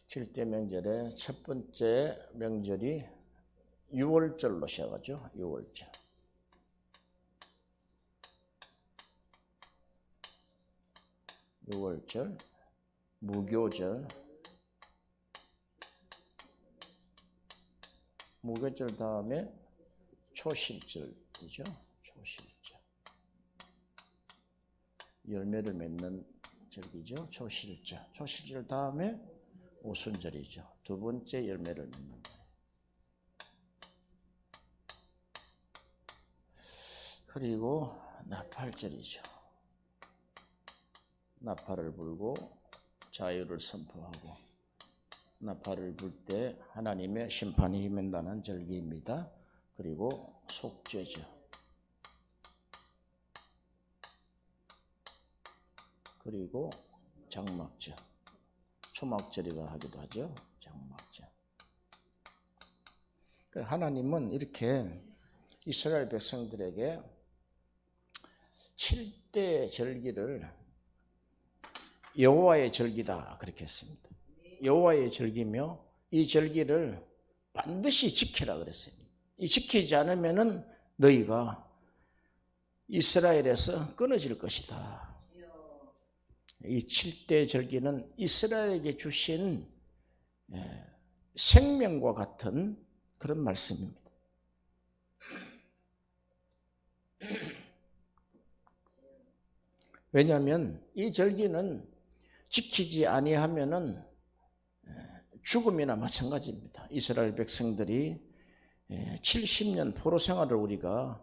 7대 명절의 첫 번째 명절이 유월절로 시작하죠. 유월절. 유월절, 무교절, 무교절 다음에 초실절이죠. 초실절. 열매를 맺는 절기죠. 초실절. 초실절 다음에 오순절이죠. 두 번째 열매를 맺는 날. 그리고 나팔절이죠. 나팔을 불고 자유를 선포하고 나팔을 불 때 하나님의 심판이 임한다는 절기입니다. 그리고 속죄죠. 그리고 장막절. 초막절이라 하기도 하죠. 장막절. 하나님은 이렇게 이스라엘 백성들에게 7대 절기를 여호와의 절기다 그렇게 했습니다. 여호와의 절기며 이 절기를 반드시 지키라 그랬습니다. 이 지키지 않으면은 너희가 이스라엘에서 끊어질 것이다. 이 7대 절기는 이스라엘에게 주신 생명과 같은 그런 말씀입니다. 왜냐하면 이 절기는 지키지 아니하면은 죽음이나 마찬가지입니다. 이스라엘 백성들이 70년 포로 생활을 우리가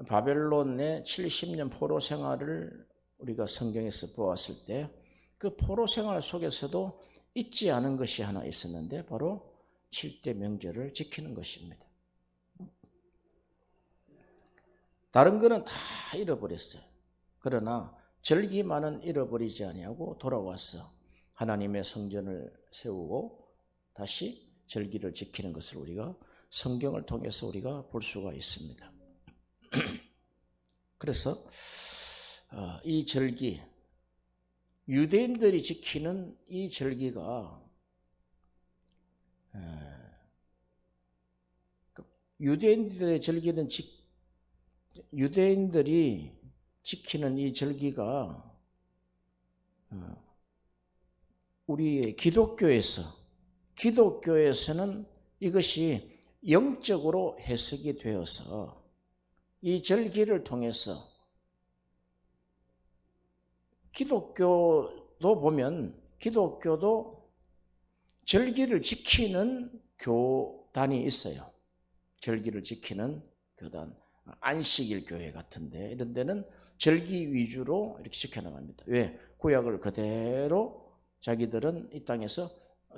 바벨론의 70년 포로 생활을 우리가 성경에서 보았을 때 그 포로 생활 속에서도 잊지 않은 것이 하나 있었는데 바로 7대 명절을 지키는 것입니다. 다른 거는 다 잃어버렸어요. 그러나 절기만은 잃어버리지 아니하고 돌아와서 하나님의 성전을 세우고 다시 절기를 지키는 것을 우리가 성경을 통해서 우리가 볼 수가 있습니다. 그래서 이 절기, 유대인들이 지키는 이 절기가 유대인들의 절기는 유대인들이 지키는 이 절기가 우리 기독교에서는 이것이 영적으로 해석이 되어서 이 절기를 통해서 기독교도 보면 기독교도 절기를 지키는 교단이 있어요. 절기를 지키는 교단, 안식일 교회 같은데 이런 데는 절기 위주로 이렇게 지켜나갑니다. 왜? 구약을 그대로 자기들은 이 땅에서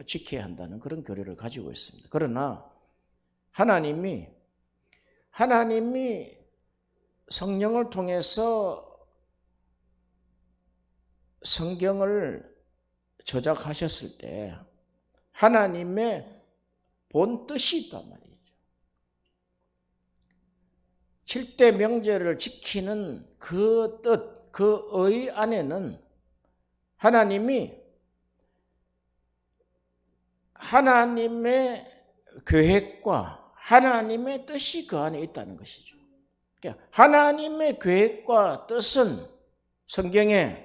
지켜야 한다는 그런 교리를 가지고 있습니다. 그러나 하나님이 성령을 통해서 성경을 저작하셨을 때 하나님의 본 뜻이 있단 말이에요. 7대 명절을 지키는 그 뜻, 그 의 안에는 하나님의 계획과 하나님의 뜻이 그 안에 있다는 것이죠. 그러니까 하나님의 계획과 뜻은 성경에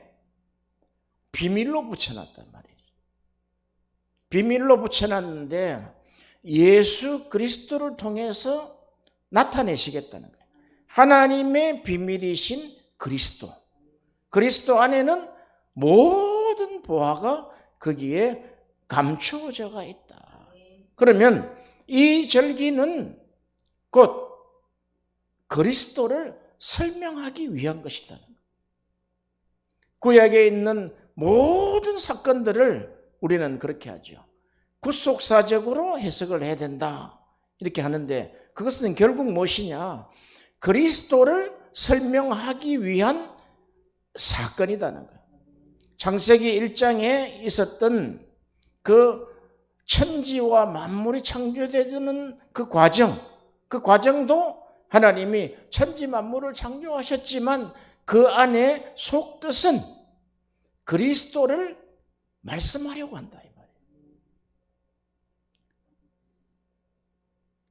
비밀로 붙여놨단 말이에요. 비밀로 붙여놨는데 예수 그리스도를 통해서 나타내시겠다는 거예요. 하나님의 비밀이신 그리스도 안에는 모든 보화가 거기에 감추어져가 있다. 그러면 이 절기는 곧 그리스도를 설명하기 위한 것이다. 구약에 있는 모든 사건들을 우리는 그렇게 하죠. 구속사적으로 해석을 해야 된다. 이렇게 하는데 그것은 결국 무엇이냐? 그리스도를 설명하기 위한 사건이라는 거예요. 창세기 1장에 있었던 그 천지와 만물이 창조되는 그 과정도 하나님이 천지 만물을 창조하셨지만 그 안에 속뜻은 그리스도를 말씀하려고 한다 이 말이에요.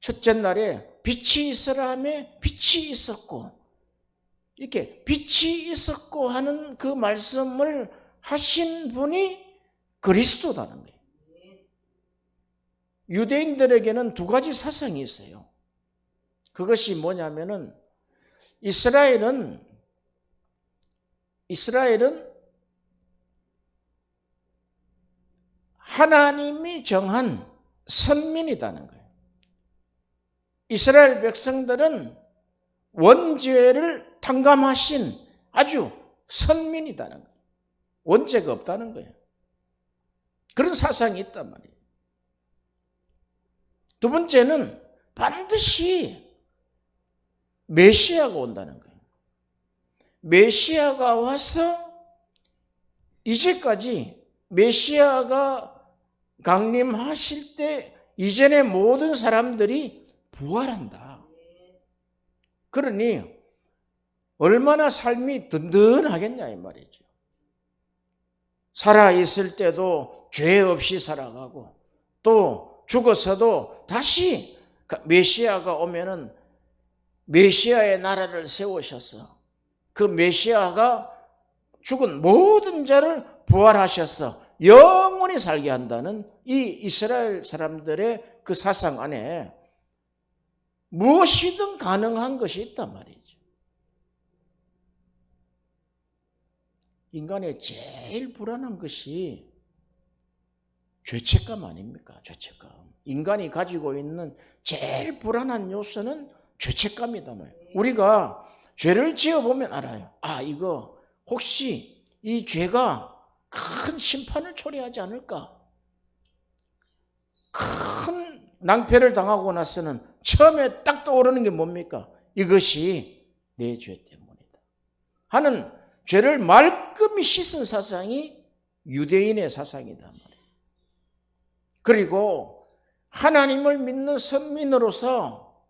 첫째 날에 빛이 있으라 하며 빛이 있었고, 이렇게 빛이 있었고 하는 그 말씀을 하신 분이 그리스도라는 거예요. 유대인들에게는 두 가지 사상이 있어요. 그것이 뭐냐면은 이스라엘은 하나님이 정한 선민이라는 거예요. 이스라엘 백성들은 원죄를 탕감하신 아주 선민이라는 거예요. 원죄가 없다는 거예요. 그런 사상이 있단 말이에요. 두 번째는 반드시 메시아가 온다는 거예요. 메시아가 와서 이제까지 메시아가 강림하실 때 이전의 모든 사람들이 부활한다. 그러니 얼마나 삶이 든든하겠냐 이 말이죠. 살아있을 때도 죄 없이 살아가고 또 죽어서도 다시 메시아가 오면은 메시아의 나라를 세우셔서 그 메시아가 죽은 모든 자를 부활하셔서 영원히 살게 한다는 이 이스라엘 사람들의 그 사상 안에 무엇이든 가능한 것이 있단 말이죠. 인간의 제일 불안한 것이 죄책감 아닙니까? 죄책감. 인간이 가지고 있는 제일 불안한 요소는 죄책감이다 말이에요. 우리가 죄를 지어보면 알아요. 아, 이거 혹시 이 죄가 큰 심판을 초래하지 않을까? 큰 낭패를 당하고 나서는 처음에 딱 떠오르는 게 뭡니까? 이것이 내 죄 때문이다 하는 죄를 말끔히 씻은 사상이 유대인의 사상이다 말이에요. 그리고 하나님을 믿는 선민으로서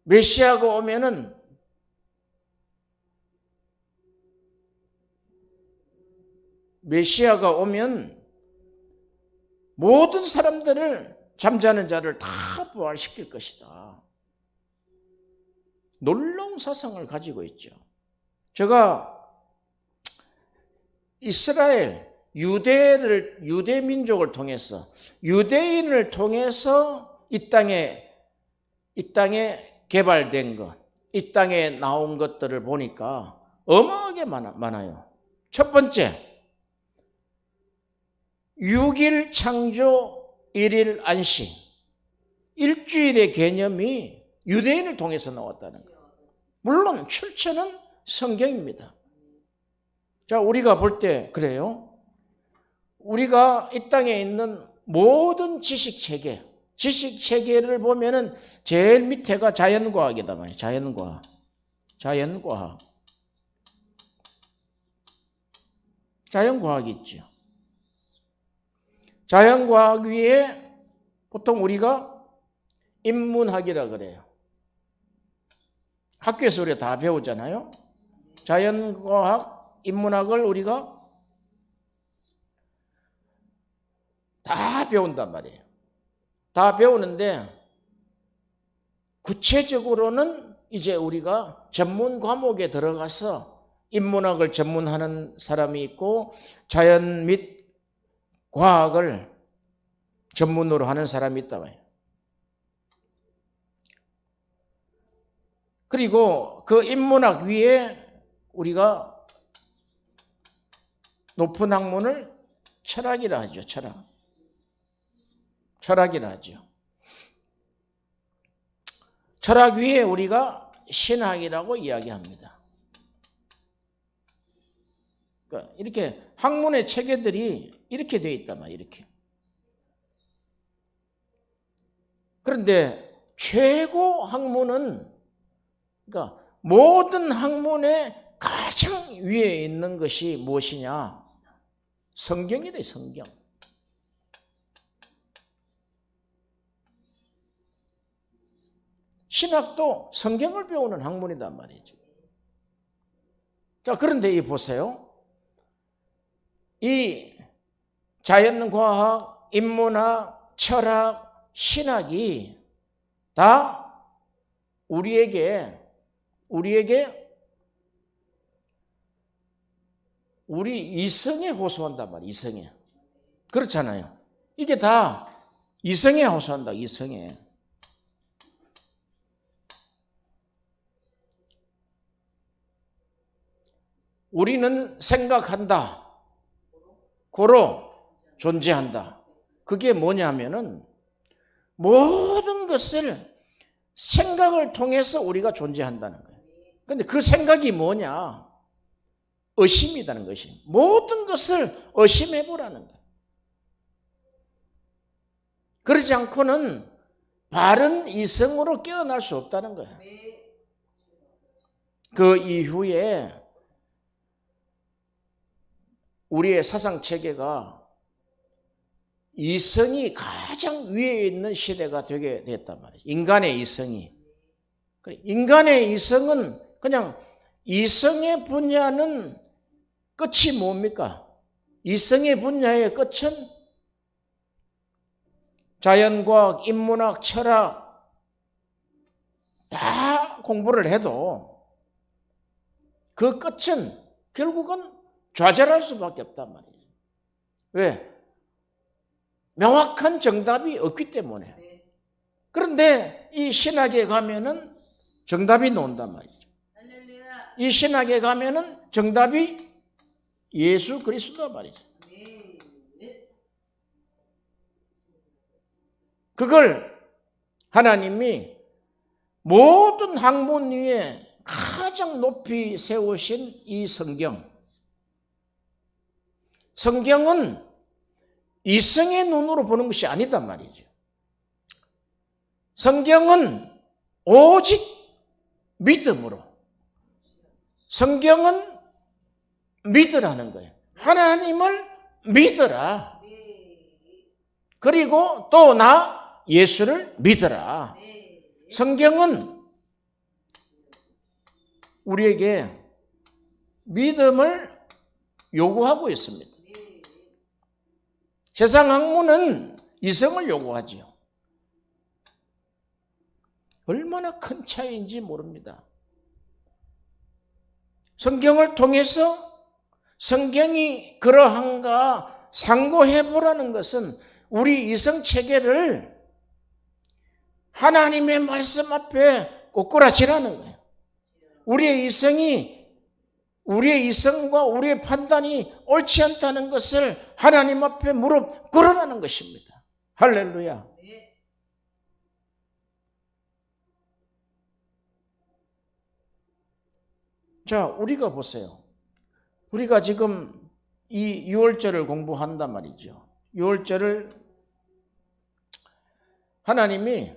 메시아가 오면은 메시아가 오면 모든 사람들을 잠자는 자를 다 부활시킬 것이다. 놀라운 사상을 가지고 있죠. 제가 이스라엘 유대 민족을 통해서 유대인을 통해서 이 땅에 개발된 것, 이 땅에 나온 것들을 보니까 어마어마하게 많아요. 첫 번째, 6일 창조 1일 안식. 일주일의 개념이 유대인을 통해서 나왔다는 거예요. 물론 출처는 성경입니다. 자, 우리가 볼 때 그래요. 우리가 이 땅에 있는 모든 지식 체계를 보면은 제일 밑에가 자연과학이다 말이에요. 자연과학이 있죠. 자연과학 위에 보통 우리가 인문학이라 그래요. 학교에서 우리가 다 배우잖아요. 자연과학, 인문학을 우리가 다 배운단 말이에요. 다 배우는데 구체적으로는 이제 우리가 전문 과목에 들어가서 인문학을 전문하는 사람이 있고 자연 및 과학을 전문으로 하는 사람이 있다고 해요. 그리고 그 인문학 위에 우리가 높은 학문을 철학이라 하죠. 철학이라 하죠. 철학 위에 우리가 신학이라고 이야기합니다. 그러니까 이렇게 학문의 체계들이 이렇게 되어 있단 말이에요. 이렇게. 그런데 최고 학문은 그러니까 모든 학문의 가장 위에 있는 것이 무엇이냐? 성경이다, 성경. 신학도 성경을 배우는 학문이란 말이죠. 자, 그런데 보세요. 이 자연과학, 인문학, 철학, 신학이 다 우리에게 우리 이성에 호소한단 말이에요. 이성에. 그렇잖아요. 이게 다 이성에 호소한다. 이성에. 우리는 생각한다. 고로 존재한다. 그게 뭐냐면은 모든 것을 생각을 통해서 우리가 존재한다는 거예요. 그런데 그 생각이 뭐냐? 의심이라는 것이. 모든 것을 의심해 보라는 거예요. 그러지 않고는 바른 이성으로 깨어날 수 없다는 거예요. 그 이후에 우리의 사상 체계가 이성이 가장 위에 있는 시대가 되게 됐단 말이에요. 인간의 이성이. 인간의 이성은 그냥 이성의 분야는 끝이 뭡니까? 이성의 분야의 끝은 자연과학, 인문학, 철학 다 공부를 해도 그 끝은 결국은 좌절할 수밖에 없단 말이에요. 왜? 명확한 정답이 없기 때문에. 그런데 이 신학에 가면은 정답이 나온단 말이죠. 이 신학에 가면은 정답이 예수 그리스도란 말이죠. 그걸 하나님이 모든 학문 위에 가장 높이 세우신 이 성경. 성경은 이성의 눈으로 보는 것이 아니단 말이죠. 성경은 오직 믿음으로. 성경은 믿으라는 거예요. 하나님을 믿어라. 그리고 또 나 예수를 믿어라. 성경은 우리에게 믿음을 요구하고 있습니다. 세상 학문은 이성을 요구하지요. 얼마나 큰 차이인지 모릅니다. 성경을 통해서 성경이 그러한가 상고해보라는 것은 우리 이성 체계를 하나님의 말씀 앞에 꼬꾸라지라는 거예요. 우리의 이성과 우리의 판단이 옳지 않다는 것을 하나님 앞에 무릎 꿇으라는 것입니다. 할렐루야. 자, 우리가 보세요. 우리가 지금 이 유월절을 공부한단 말이죠. 유월절을 하나님이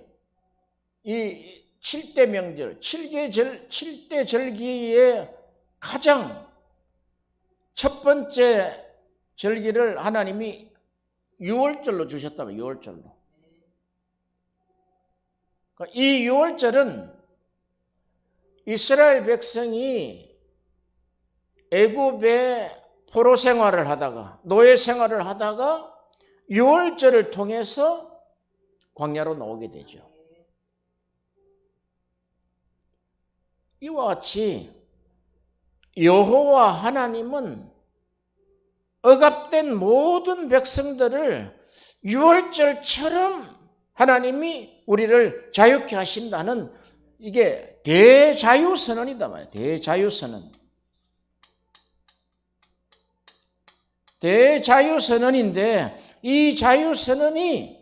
이 7대 명절, 7대 절기의 가장 첫 번째 절기를 하나님이 유월절로 주셨다면 유월절로. 이 유월절은 이스라엘 백성이 애굽의 포로 생활을 하다가 노예 생활을 하다가 유월절을 통해서 광야로 나오게 되죠. 이와 같이 여호와 하나님은 억압된 모든 백성들을 유월절처럼 하나님이 우리를 자유케 하신다는 이게 대자유선언이다 말이에요. 대자유선언. 대자유선언인데 이 자유선언이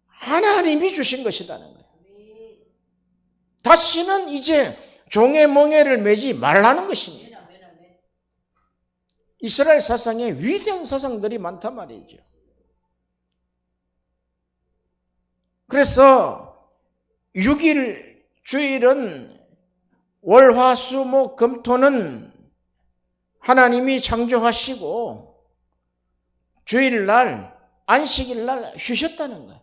하나님이 주신 것이라는 거예요. 다시는 이제 종의 멍에를 매지 말라는 것입니다. 이스라엘 사상에 위대한 사상들이 많단 말이죠. 그래서 6일 주일은 월화수목 금토는 하나님이 창조하시고 주일날 안식일날 쉬셨다는 거예요.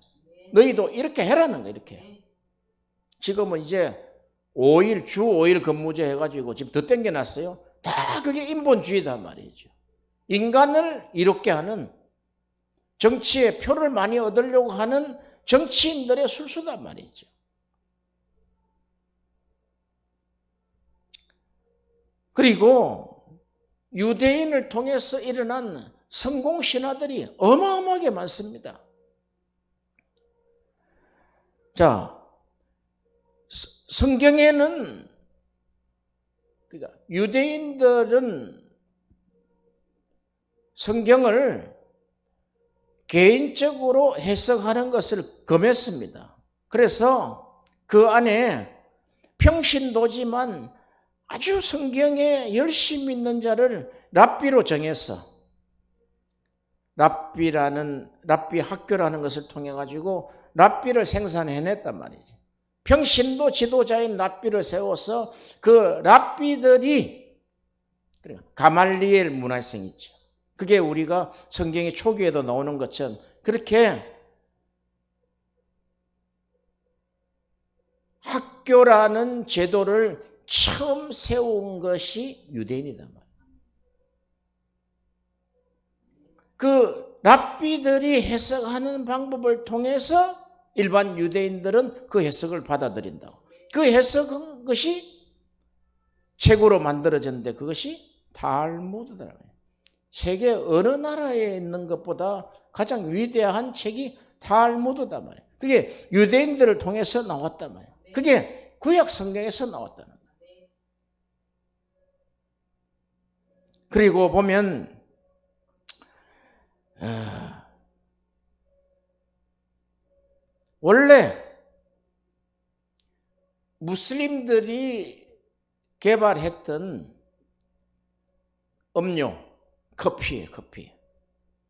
너희도 이렇게 해라는 거예요. 이렇게. 지금은 이제 5일 주 5일 근무제 해가지고 지금 더 땡겨놨어요. 다 그게 인본주의단 말이죠. 인간을 이롭게 하는 정치에 표를 많이 얻으려고 하는 정치인들의 술수단 말이죠. 그리고 유대인을 통해서 일어난 성공 신화들이 어마어마하게 많습니다. 자, 성경에는 그러니까 유대인들은 성경을 개인적으로 해석하는 것을 금했습니다. 그래서 그 안에 평신도지만 아주 성경에 열심히 있는 자를 랍비로 정했어. 랍비 학교라는 것을 통해 가지고 랍비를 생산해냈단 말이지. 평신도 지도자인 랍비를 세워서 그 랍비들이 가말리엘 문화생이 있죠. 그게 우리가 성경의 초기에도 나오는 것처럼 그렇게 학교라는 제도를 처음 세운 것이 유대인이단 말이에요. 그 랍비들이 해석하는 방법을 통해서 일반 유대인들은 그 해석을 받아들인다고. 그 해석한 것이 책으로 만들어졌는데 그것이 탈무드더라고요. 세계 어느 나라에 있는 것보다 가장 위대한 책이 탈무드단 말이에요. 그게 유대인들을 통해서 나왔단 말이에요. 그게 구약 성경에서 나왔다는 거예요. 그리고 보면 원래 무슬림들이 개발했던 음료, 커피예요, 커피.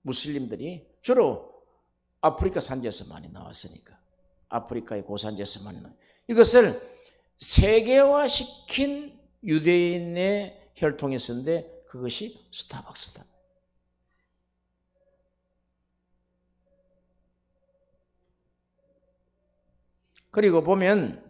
무슬림들이 주로 아프리카 산지에서 많이 나왔으니까. 아프리카의 고산지에서 많이 나와요. 이것을 세계화시킨 유대인의 혈통이 있었는데 그것이 스타벅스다. 그리고 보면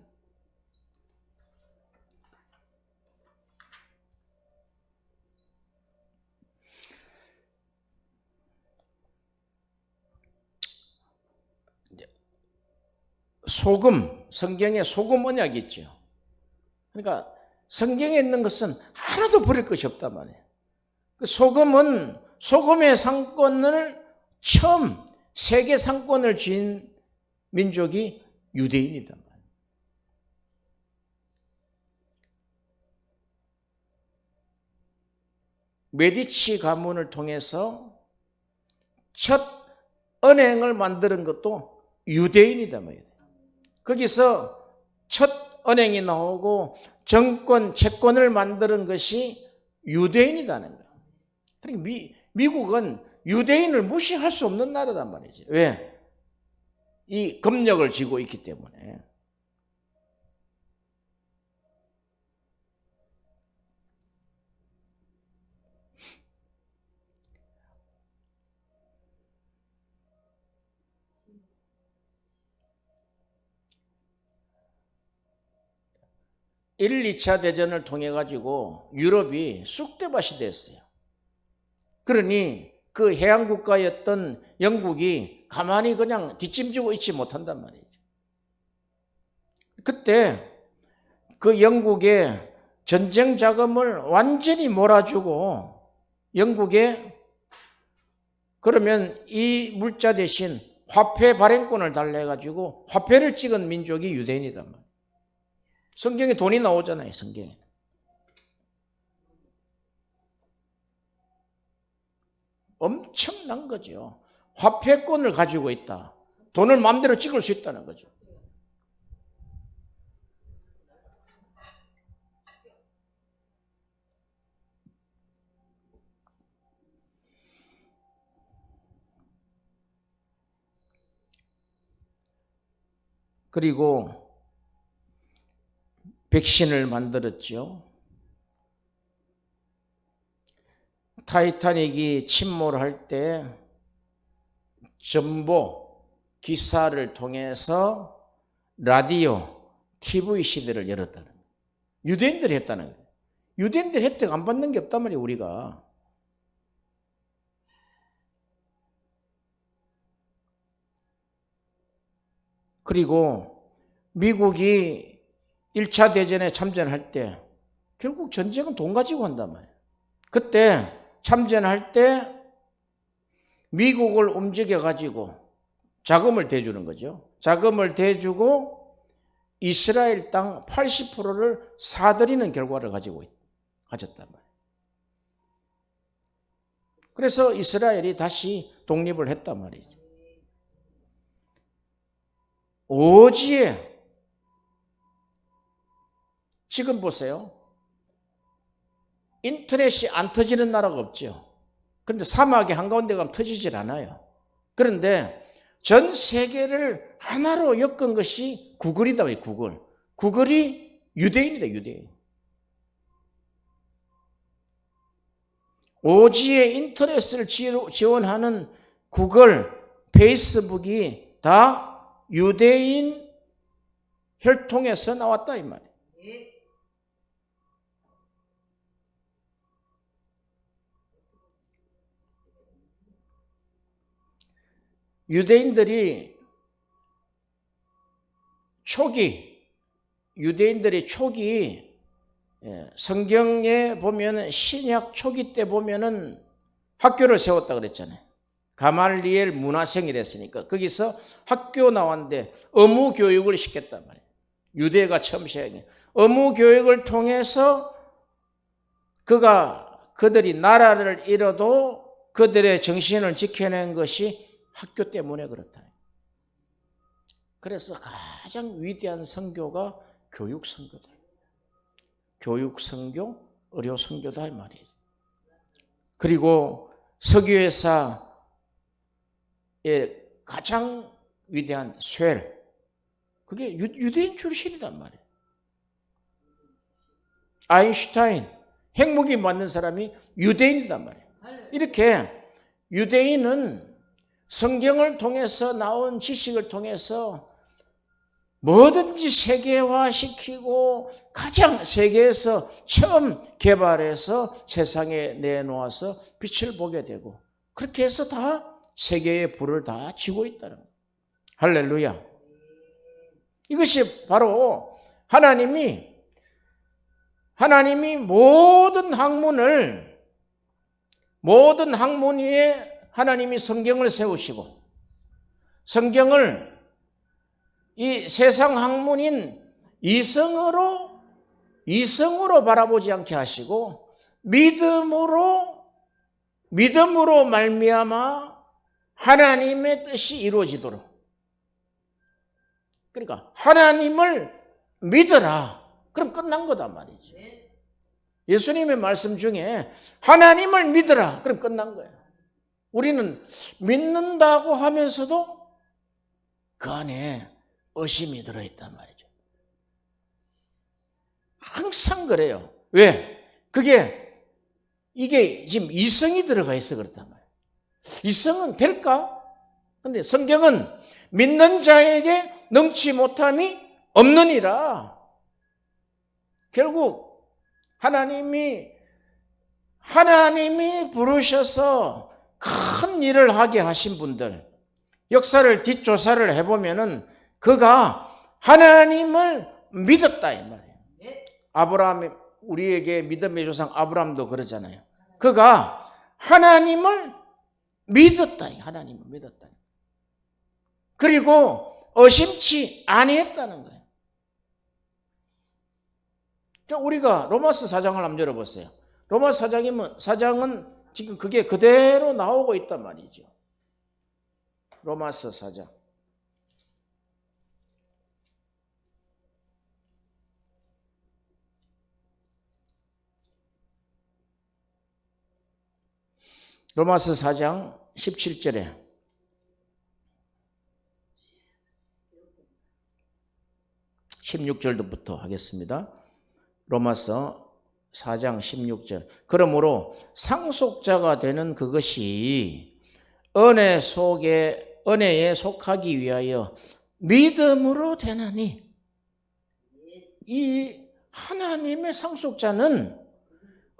소금, 성경에 소금 언약이 있죠. 그러니까 성경에 있는 것은 하나도 버릴 것이 없단 말이에요. 그 소금은 소금의 상권을 처음 세계 상권을 쥔 민족이 유대인이단 말이에요. 메디치 가문을 통해서 첫 은행을 만드는 것도 유대인이단 말이에요. 거기서 첫 은행이 나오고 정권, 채권을 만드는 것이 유대인이라는 거예요. 그러니까 미국은 유대인을 무시할 수 없는 나라단 말이지. 왜? 이 검역을 쥐고 있기 때문에. 일, 2차 대전을 통해 가지고 유럽이 쑥대밭이 됐어요. 그러니 그 해양 국가였던 영국이 가만히 그냥 뒷짐지고 있지 못한단 말이죠. 그때 그 영국의 전쟁 자금을 완전히 몰아주고 영국에 그러면 이 물자 대신 화폐 발행권을 달라 해가지고 화폐를 찍은 민족이 유대인이단 말이에요. 성경에 돈이 나오잖아요, 성경에. 엄청난 거죠. 화폐권을 가지고 있다. 돈을 마음대로 찍을 수 있다는 거죠. 그리고 백신을 만들었죠. 타이타닉이 침몰할 때 전보 기사를 통해서 라디오, TV 시대를 열었다는 거예요. 유대인들이 했다는 거예요. 유대인들이 혜택 안 받는 게 없단 말이에요, 우리가. 그리고 미국이 1차 대전에 참전할 때 결국 전쟁은 돈 가지고 한단 말이에요. 그때 참전할 때 미국을 움직여 가지고 자금을 대주는 거죠. 자금을 대주고 이스라엘 땅 80%를 사들이는 결과를 가졌단 말이에요. 그래서 이스라엘이 다시 독립을 했단 말이죠. 오지에 지금 보세요. 인터넷이 안 터지는 나라가 없죠. 그런데 사막의 한가운데 가면 터지질 않아요. 그런데 전 세계를 하나로 엮은 것이 구글이다. 구글. 구글이 유대인이다. 유대인. 오지에 인터넷을 지원하는 구글, 페이스북이 다 유대인 혈통에서 나왔다 이 말이에요. 유대인들이 초기 성경에 보면 신약 초기 때 보면은 학교를 세웠다 그랬잖아요. 가말리엘 문화생이랬으니까 거기서 학교 나왔는데 어무 교육을 시켰단 말이에요. 유대가 처음 시작해. 어무 교육을 통해서 그들이 나라를 잃어도 그들의 정신을 지켜낸 것이 학교 때문에 그렇다. 그래서 가장 위대한 선교가 교육 선교다. 교육 선교, 의료 선교다 이 말이에요. 그리고 석유회사의 가장 위대한 쉘, 그게 유대인 출신이란 말이에요. 아인슈타인, 핵무기 만든 사람이 유대인이란 말이에요. 이렇게 유대인은 성경을 통해서 나온 지식을 통해서 뭐든지 세계화시키고 가장 세계에서 처음 개발해서 세상에 내놓아서 빛을 보게 되고 그렇게 해서 다 세계의 불을 다 지고 있다는 거예요. 할렐루야. 이것이 바로 하나님이 모든 학문 위에 하나님이 성경을 세우시고 성경을 이 세상 학문인 이성으로 바라보지 않게 하시고 믿음으로 말미암아 하나님의 뜻이 이루어지도록. 그러니까 하나님을 믿어라. 그럼 끝난 거단 말이죠. 예수님의 말씀 중에 하나님을 믿어라. 그럼 끝난 거예요. 우리는 믿는다고 하면서도 그 안에 의심이 들어있단 말이죠. 항상 그래요. 왜? 이게 지금 이성이 들어가 있어 그렇단 말이에요. 이성은 될까? 근데 성경은 믿는 자에게 능치 못함이 없느니라. 결국 하나님이 부르셔서 큰 일을 하게 하신 분들, 역사를 뒷조사를 해보면은 그가 하나님을 믿었다 이 말이에요. 아브라함이 우리에게 믿음의 조상 아브라함도 그러잖아요. 그가 하나님을 믿었다. 하나님을 믿었다. 그리고 의심치 아니했다는 거예요. 우리가 로마서 4장을 한번 열어보세요. 로마서 4장은 지금 그게 그대로 나오고 있단 말이죠. 로마서 4장. 로마서 4장 17절에 16절부터 하겠습니다. 로마서 4장 16절. 그러므로 상속자가 되는 그것이 은혜에 속하기 위하여 믿음으로 되나니, 이 하나님의 상속자는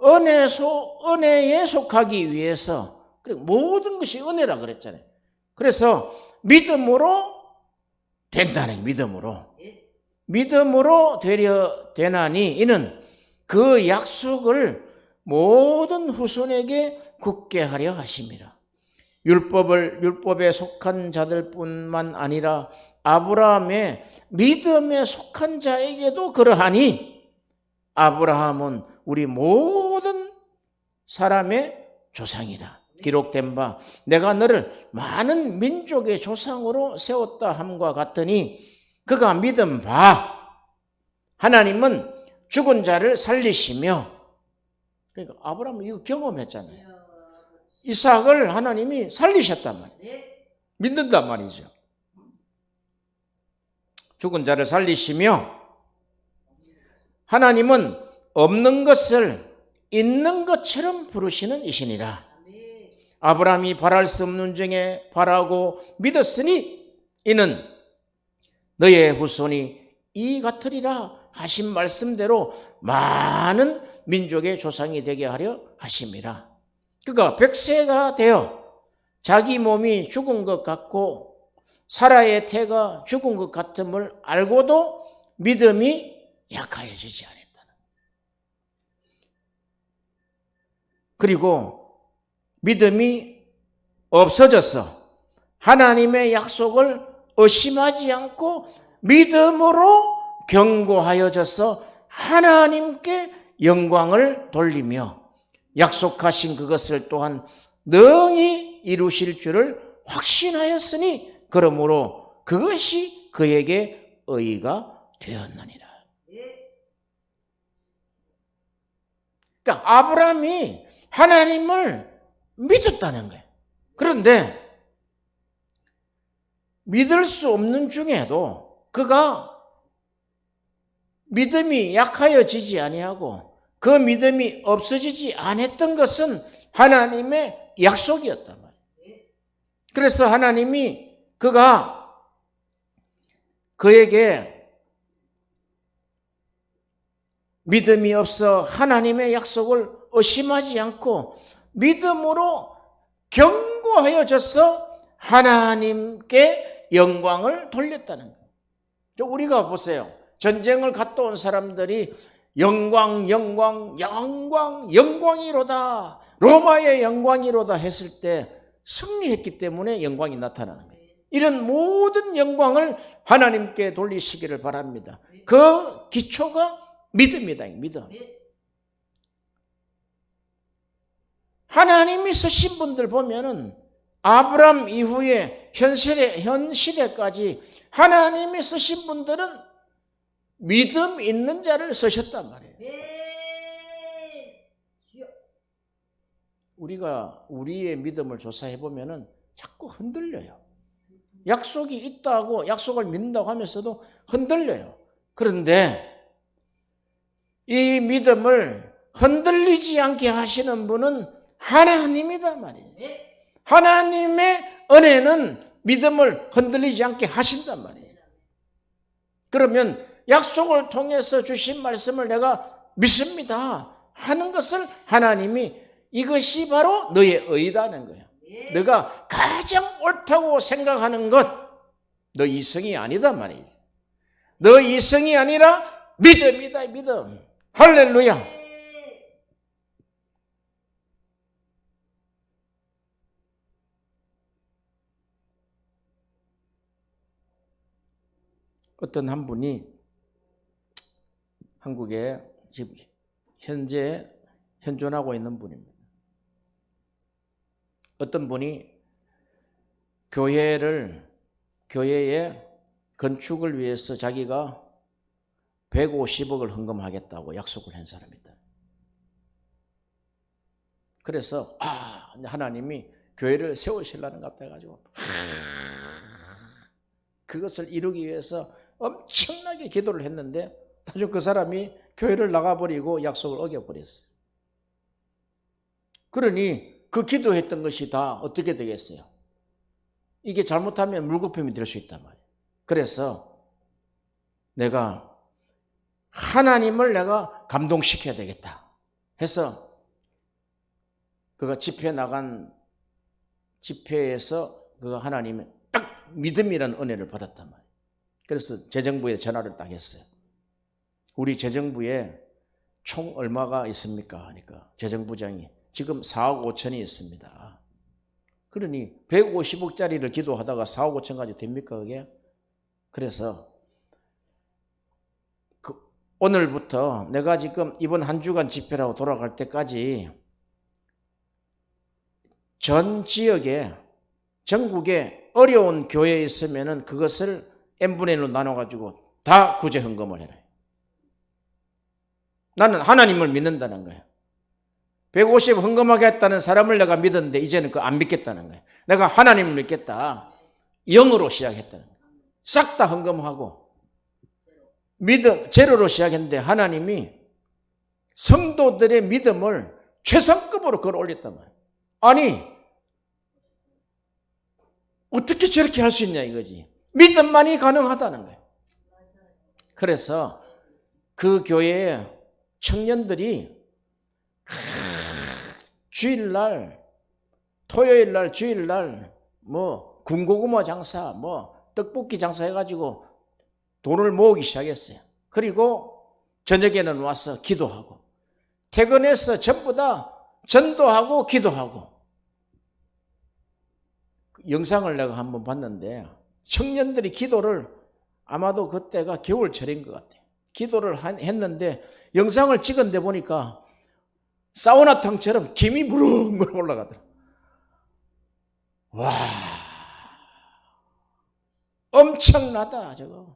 은혜에 속하기 위해서, 그리고 모든 것이 은혜라 그랬잖아요. 그래서 믿음으로 된다는 믿음으로. 믿음으로 되나니 이는 그 약속을 모든 후손에게 굳게 하려 하심이라. 율법에 속한 자들뿐만 아니라 아브라함의 믿음에 속한 자에게도 그러하니 아브라함은 우리 모든 사람의 조상이라. 기록된 바 내가 너를 많은 민족의 조상으로 세웠다 함과 같으니 그가 믿은 바 하나님은 죽은 자를 살리시며, 그러니까 아브라함은 이거 경험했잖아요. 이삭을 하나님이 살리셨단 말이에요. 믿는단 말이죠. 죽은 자를 살리시며 하나님은 없는 것을 있는 것처럼 부르시는 이시니라. 아브라함이 바랄 수 없는 중에 바라고 믿었으니 이는 너의 후손이 이 같으리라 하신 말씀대로 많은 민족의 조상이 되게 하려 하심이라. 그가 100세가 되어 자기 몸이 죽은 것 같고 사라의 태가 죽은 것 같음을 알고도 믿음이 약하여지지 않았다는. 그리고 믿음이 없어져서 하나님의 약속을 의심하지 않고 믿음으로 견고하여져서 하나님께 영광을 돌리며 약속하신 그것을 또한 능히 이루실 줄을 확신하였으니 그러므로 그것이 그에게 의가 되었느니라. 그러니까 아브라함이 하나님을 믿었다는 거예요. 그런데 믿을 수 없는 중에도 그가 믿음이 약하여지지 아니하고 그 믿음이 없어지지 않았던 것은 하나님의 약속이었단 말이에요. 그래서 하나님이 그에게 믿음이 없어 하나님의 약속을 의심하지 않고 믿음으로 견고하여져서 하나님께 영광을 돌렸다는 거예요. 우리가 보세요. 전쟁을 갔다 온 사람들이 영광이로다. 로마의 영광이로다 했을 때 승리했기 때문에 영광이 나타나는 거예요. 이런 모든 영광을 하나님께 돌리시기를 바랍니다. 그 기초가 믿음이다. 믿음. 하나님이 쓰신 분들 보면은 아브라함 이후에 현 시대까지 하나님이 쓰신 분들은 믿음 있는 자를 쓰셨단 말이에요. 우리가 우리의 믿음을 조사해 보면은 자꾸 흔들려요. 약속이 있다고 약속을 믿는다고 하면서도 흔들려요. 그런데 이 믿음을 흔들리지 않게 하시는 분은 하나님이다 말이에요. 하나님의 은혜는 믿음을 흔들리지 않게 하신단 말이에요. 그러면 약속을 통해서 주신 말씀을 내가 믿습니다 하는 것을 하나님이 이것이 바로 너의 의다는 거예요. 너가 가장 옳다고 생각하는 것, 너 이성이 아니다 말이에요. 너 이성이 아니라 믿음이다. 믿음. 할렐루야. 어떤 한 분이 한국에 지금 현재 현존하고 있는 분입니다. 어떤 분이 교회의 건축을 위해서 자기가 150억을 헌금하겠다고 약속을 한 사람이다. 그래서 하나님이 교회를 세우시려는 것 같아가지고 그것을 이루기 위해서 엄청나게 기도를 했는데 나중에 그 사람이 교회를 나가버리고 약속을 어겨버렸어요. 그러니 그 기도했던 것이 다 어떻게 되겠어요? 이게 잘못하면 물거품이 될 수 있단 말이에요. 그래서 내가 하나님을 내가 감동시켜야 되겠다 해서 그가 집회에서 그가 하나님의 딱 믿음이라는 은혜를 받았단 말이에요. 그래서 재정부에 전화를 딱 했어요. 우리 재정부에 총 얼마가 있습니까? 하니까 재정부장이 지금 4억 5천이 있습니다. 그러니 150억짜리를 기도하다가 4억 5천 가지고 됩니까 그게? 그래서 오늘부터 내가 지금 이번 한 주간 집회라고 돌아갈 때까지 전 지역에 전국에 어려운 교회에 있으면은 그것을 n분의 1로 나눠가지고 다 구제 헌금을 해라. 나는 하나님을 믿는다는 거예요. 150 헌금하겠다는 사람을 내가 믿었는데 이제는 그거 안 믿겠다는 거예요. 내가 하나님을 믿겠다. 0으로 시작했다는 거예요. 싹 다 헌금하고 믿음 제로로 시작했는데 하나님이 성도들의 믿음을 최상급으로 끌어올렸단 말이에요. 아니 어떻게 저렇게 할 수 있냐 이거지. 믿음만이 가능하다는 거예요. 그래서 그 교회에 청년들이 주일날, 토요일날, 주일날 뭐 군고구마 장사, 뭐 떡볶이 장사 해가지고 돈을 모으기 시작했어요. 그리고 저녁에는 와서 기도하고 퇴근해서 전부 다 전도하고 기도하고. 영상을 내가 한번 봤는데 청년들이 기도를 아마도 그때가 겨울철인 것 같아요. 기도를 했는데 영상을 찍은데 보니까 사우나탕처럼 김이 무럭무럭 올라가더라고요. 와, 엄청나다 저거.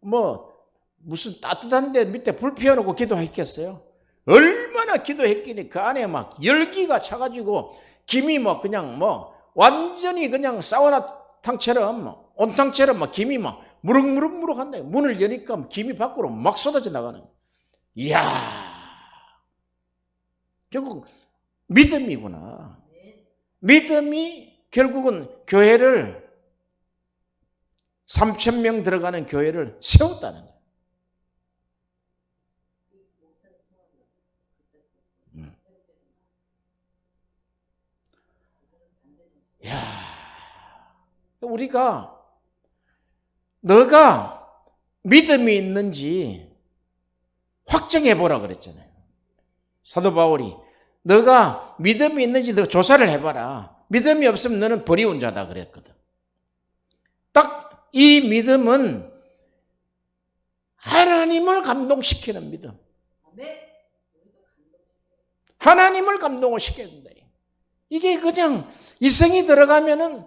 뭐 무슨 따뜻한데 밑에 불 피워놓고 기도했겠어요? 얼마나 기도했기니 그 안에 막 열기가 차가지고 김이 뭐 그냥 뭐 완전히 그냥 사우나탕처럼 온탕처럼 막 김이 막 무럭무럭무럭 한다. 문을 여니까 김이 밖으로 막 쏟아져 나가는. 이야, 결국 믿음이구나. 믿음이 결국은 교회를 3,000명 들어가는 교회를 세웠다는 거예요. 야, 우리가 너가 믿음이 있는지 확정해 보라 그랬잖아요. 사도 바울이 너가 믿음이 있는지 너 조사를 해봐라. 믿음이 없으면 너는 버리운 자다 그랬거든. 딱 이 믿음은 하나님을 감동시키는 믿음. 하나님을 감동을 시켜야 된다. 이게 그냥 이성이 들어가면은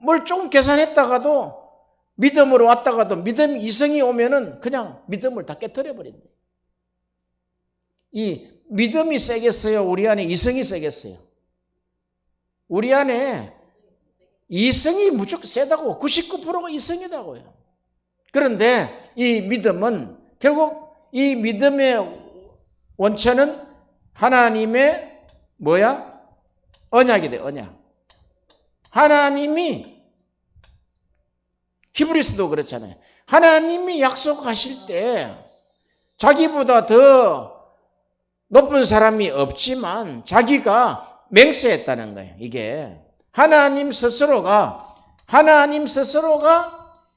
뭘 좀 계산했다가도 믿음으로 왔다가도 믿음 이성이 오면은 그냥 믿음을 다 깨뜨려 버린다. 이 믿음이 세겠어요? 우리 안에 이성이 세겠어요? 우리 안에 이성이 무조건 세다고 99%가 이성이다고요. 그런데 이 믿음은 결국 이 믿음의 원천은 하나님의 뭐야? 언약이 돼, 언약. 하나님이 히브리서도 그렇잖아요. 하나님이 약속하실 때 자기보다 더 높은 사람이 없지만 자기가 맹세했다는 거예요. 이게 하나님 스스로가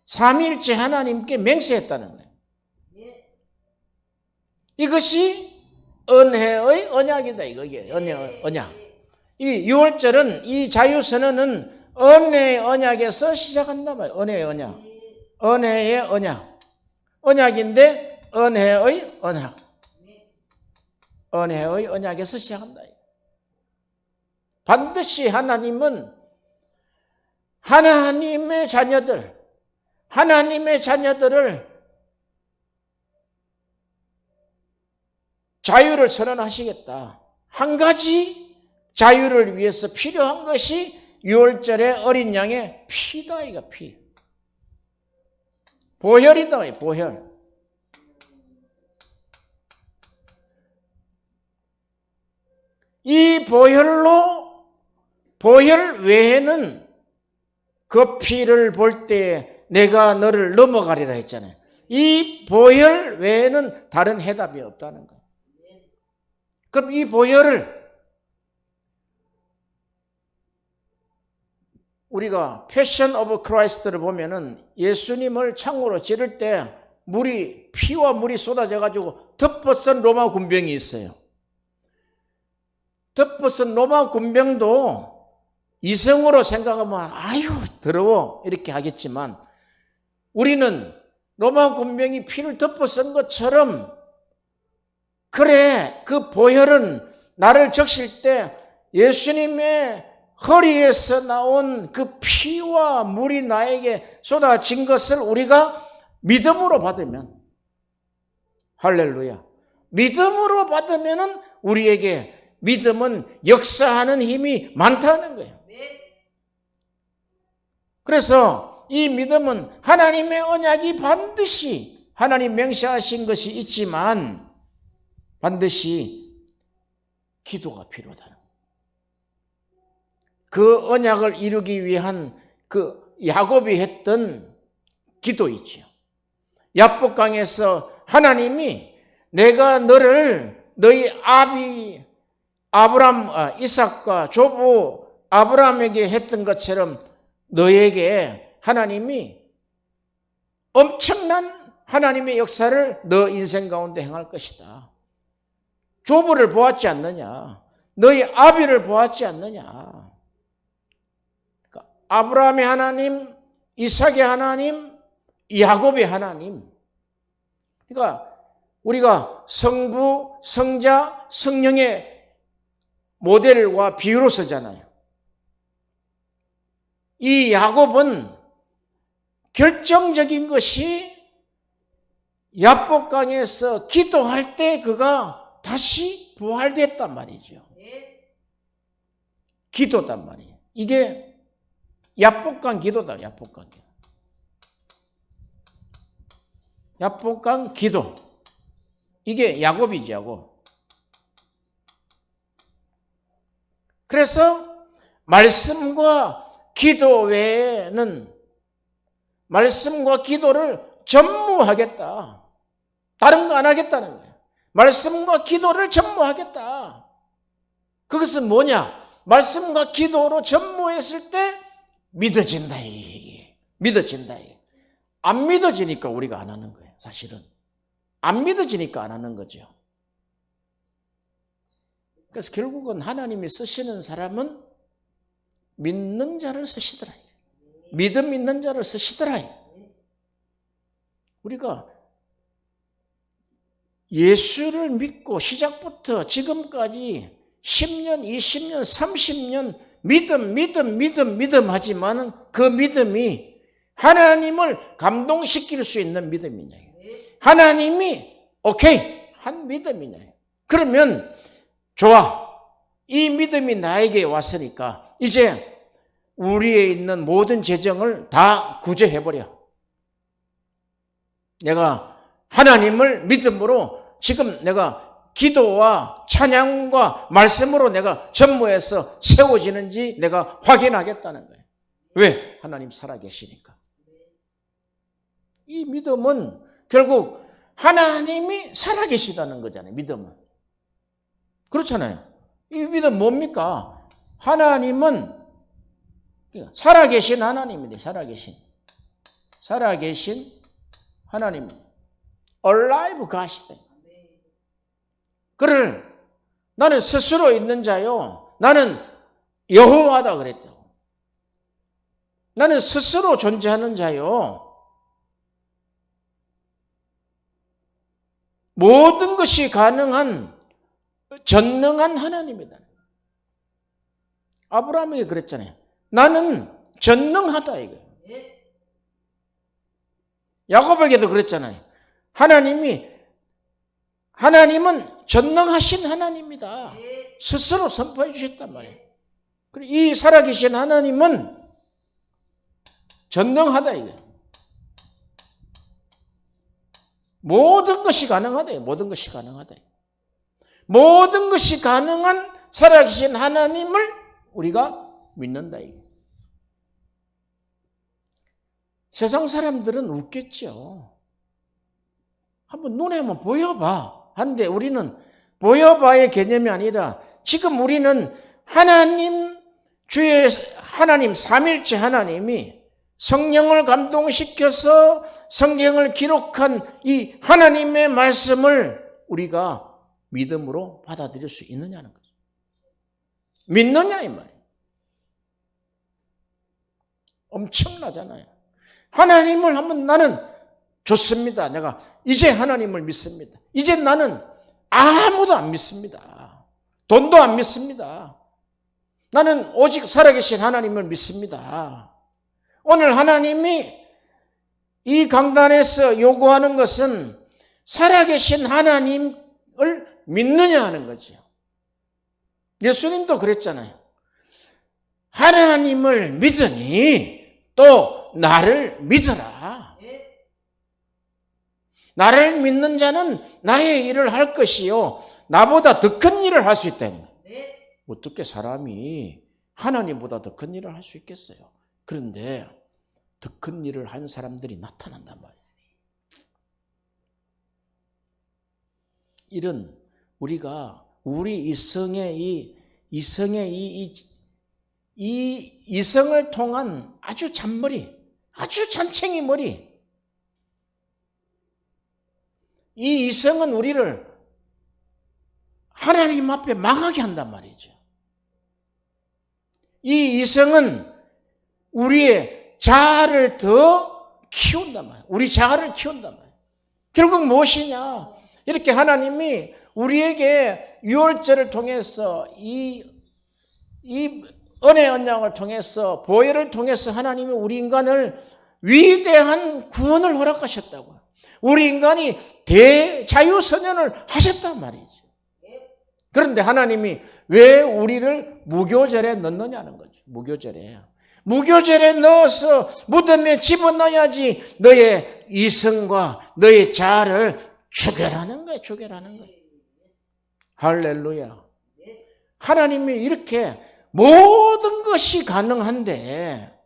삼위일체 하나님께 맹세했다는 거예요. 이것이 은혜의 언약이다. 이게 은혜의 언약. 이 6월절은 이 자유선언은 은혜의 언약에서 시작한다 말이에요. 은혜의 언약. 은혜의 언약. 언약인데 은혜의 언약. 은혜의 언약에서 시작한다. 반드시 하나님은 하나님의 자녀들을 자유를 선언하시겠다. 한 가지 자유를 위해서 필요한 것이 6월절의 어린 양의 피다. 이거 피. 보혈이다. 보혈. 이 보혈 외에는 그 피를 볼 때 내가 너를 넘어가리라 했잖아요. 이 보혈 외에는 다른 해답이 없다는 거예요. 그럼 이 보혈을 우리가 패션 오브 크라이스트를 보면은 예수님을 창으로 찌를 때 피와 물이 쏟아져 가지고 덮어쓴 로마 군병이 있어요. 덮어쓴 로마 군병도 이성으로 생각하면 아유 더러워 이렇게 하겠지만, 우리는 로마 군병이 피를 덮어쓴 것처럼, 그래 그 보혈은 나를 적실 때 예수님의 허리에서 나온 그 피와 물이 나에게 쏟아진 것을 우리가 믿음으로 받으면, 할렐루야, 믿음으로 받으면은 우리에게 믿음은 역사하는 힘이 많다는 거예요. 그래서 이 믿음은 하나님의 언약이 반드시 하나님 맹세하신 것이 있지만 반드시 기도가 필요하다. 그 언약을 이루기 위한 그 야곱이 했던 기도 있죠. 야복강에서 하나님이 내가 너를 너희 아비 이삭과 조부 아브라함에게 했던 것처럼 너에게 하나님이 엄청난 하나님의 역사를 너 인생 가운데 행할 것이다. 조부를 보았지 않느냐? 너희 아비를 보았지 않느냐? 그러니까 아브라함의 하나님, 이삭의 하나님, 야곱의 하나님. 그러니까 우리가 성부, 성자, 성령의 모델과 비유로 쓰잖아요. 이 야곱은 결정적인 것이 야복강에서 기도할 때 그가 다시 부활됐단 말이죠. 기도단 말이에요. 이게 야복강 기도다. 야복강 기도. 이게 야곱이지, 야곱. 그래서 말씀과 기도 외에는 말씀과 기도를 전무하겠다. 다른 거 안 하겠다는 거예요. 말씀과 기도를 전무하겠다. 그것은 뭐냐? 말씀과 기도로 전무했을 때 믿어진다. 믿어진다. 안 믿어지니까 우리가 안 하는 거예요. 사실은. 안 믿어지니까 안 하는 거죠. 그래서 결국은 하나님이 쓰시는 사람은 믿는 자를 쓰시더라. 믿음 있는 자를 쓰시더라. 우리가 예수를 믿고 시작부터 지금까지 10년, 20년, 30년 믿음 하지만 그 믿음이 하나님을 감동시킬 수 있는 믿음이냐. 하나님이 오케이 한 믿음이냐. 그러면 좋아. 이 믿음이 나에게 왔으니까 이제 우리에 있는 모든 재정을 다 구제해버려. 내가 하나님을 믿음으로 지금 내가 기도와 찬양과 말씀으로 내가 전무해서 세워지는지 내가 확인하겠다는 거예요. 왜? 하나님 살아계시니까. 이 믿음은 결국 하나님이 살아계시다는 거잖아요. 믿음은. 그렇잖아요. 이 믿음 뭡니까? 하나님은 살아계신 하나님인데, 살아계신 하나님. alive God이다. 그를 나는 스스로 있는 자요. 나는 여호와다 그랬다고. 나는 스스로 존재하는 자요. 모든 것이 가능한 전능한 하나님이다. 아브라함에게 그랬잖아요. 나는 전능하다 이거예요. 야곱에게도 그랬잖아요. 하나님은 전능하신 하나님이다. 스스로 선포해 주셨단 말이에요. 이 살아계신 하나님은 전능하다 이거예요. 모든 것이 가능하다. 모든 것이 가능하다. 모든 것이 가능한 살아계신 하나님을 우리가 믿는다. 세상 사람들은 웃겠죠. 한번 눈에 한번 보여봐. 한데 우리는 보여봐의 개념이 아니라 지금 우리는 하나님, 삼일째 하나님이 성령을 감동시켜서 성경을 기록한 이 하나님의 말씀을 우리가 믿음으로 받아들일 수 있느냐는 거죠. 믿느냐 이 말이에요. 엄청나잖아요. 하나님을 한번 나는 좋습니다. 내가 이제 하나님을 믿습니다. 이제 나는 아무도 안 믿습니다. 돈도 안 믿습니다. 나는 오직 살아계신 하나님을 믿습니다. 오늘 하나님이 이 강단에서 요구하는 것은 살아계신 하나님을 믿느냐 하는 거죠. 예수님도 그랬잖아요. 하나님을 믿으니 또 나를 믿어라. 나를 믿는 자는 나의 일을 할 것이요 나보다 더 큰 일을 할 수 있다는 거예요. 어떻게 사람이 하나님보다 더 큰 일을 할 수 있겠어요? 그런데 더 큰 일을 한 사람들이 나타난단 말이에요. 이런 우리가 우리 이성의 이성을 통한 아주 잔머리, 아주 잔챙이 머리. 이 이성은 우리를 하나님 앞에 망하게 한단 말이죠. 이 이성은 우리의 자아를 더 키운단 말이에요. 우리 자아를 키운단 말이에요. 결국 무엇이냐? 이렇게 하나님이 우리에게 유월절을 통해서 이 은혜 언약을 통해서 보혈을 통해서 하나님이 우리 인간을 위대한 구원을 허락하셨다고요. 우리 인간이 대자유선언을 하셨단 말이죠. 그런데 하나님이 왜 우리를 무교절에 넣느냐는 거죠. 무교절에 넣어서 무덤에 집어넣어야지 너의 이성과 너의 자아를 죽여라는 거예요. 할렐루야. 하나님이 이렇게 모든 것이 가능한데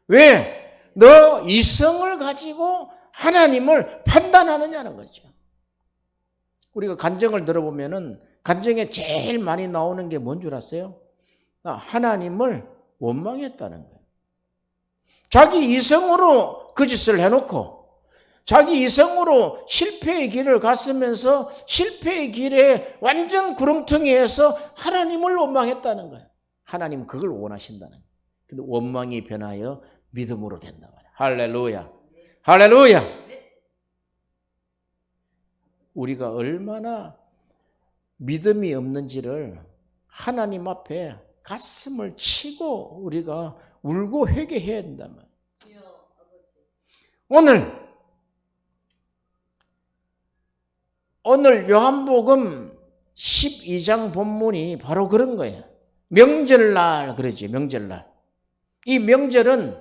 왜 너 이성을 가지고 하나님을 판단하느냐는 거죠. 우리가 간증을 들어보면은 간증에 제일 많이 나오는 게 뭔 줄 아세요? 하나님을 원망했다는 거예요. 자기 이성으로 그 짓을 해놓고 자기 이성으로 실패의 길을 갔으면서 실패의 길에 완전 구렁텅이에서 하나님을 원망했다는 거예요. 하나님 그걸 원하신다는 거예요. 근데 원망이 변하여 믿음으로 된단 말이에요. 할렐루야. 할렐루야. 우리가 얼마나 믿음이 없는지를 하나님 앞에 가슴을 치고 우리가 울고 회개해야 된단 말이에요. 오늘 요한복음 12장 본문이 바로 그런 거예요. 명절날 그러지, 명절날. 이 명절은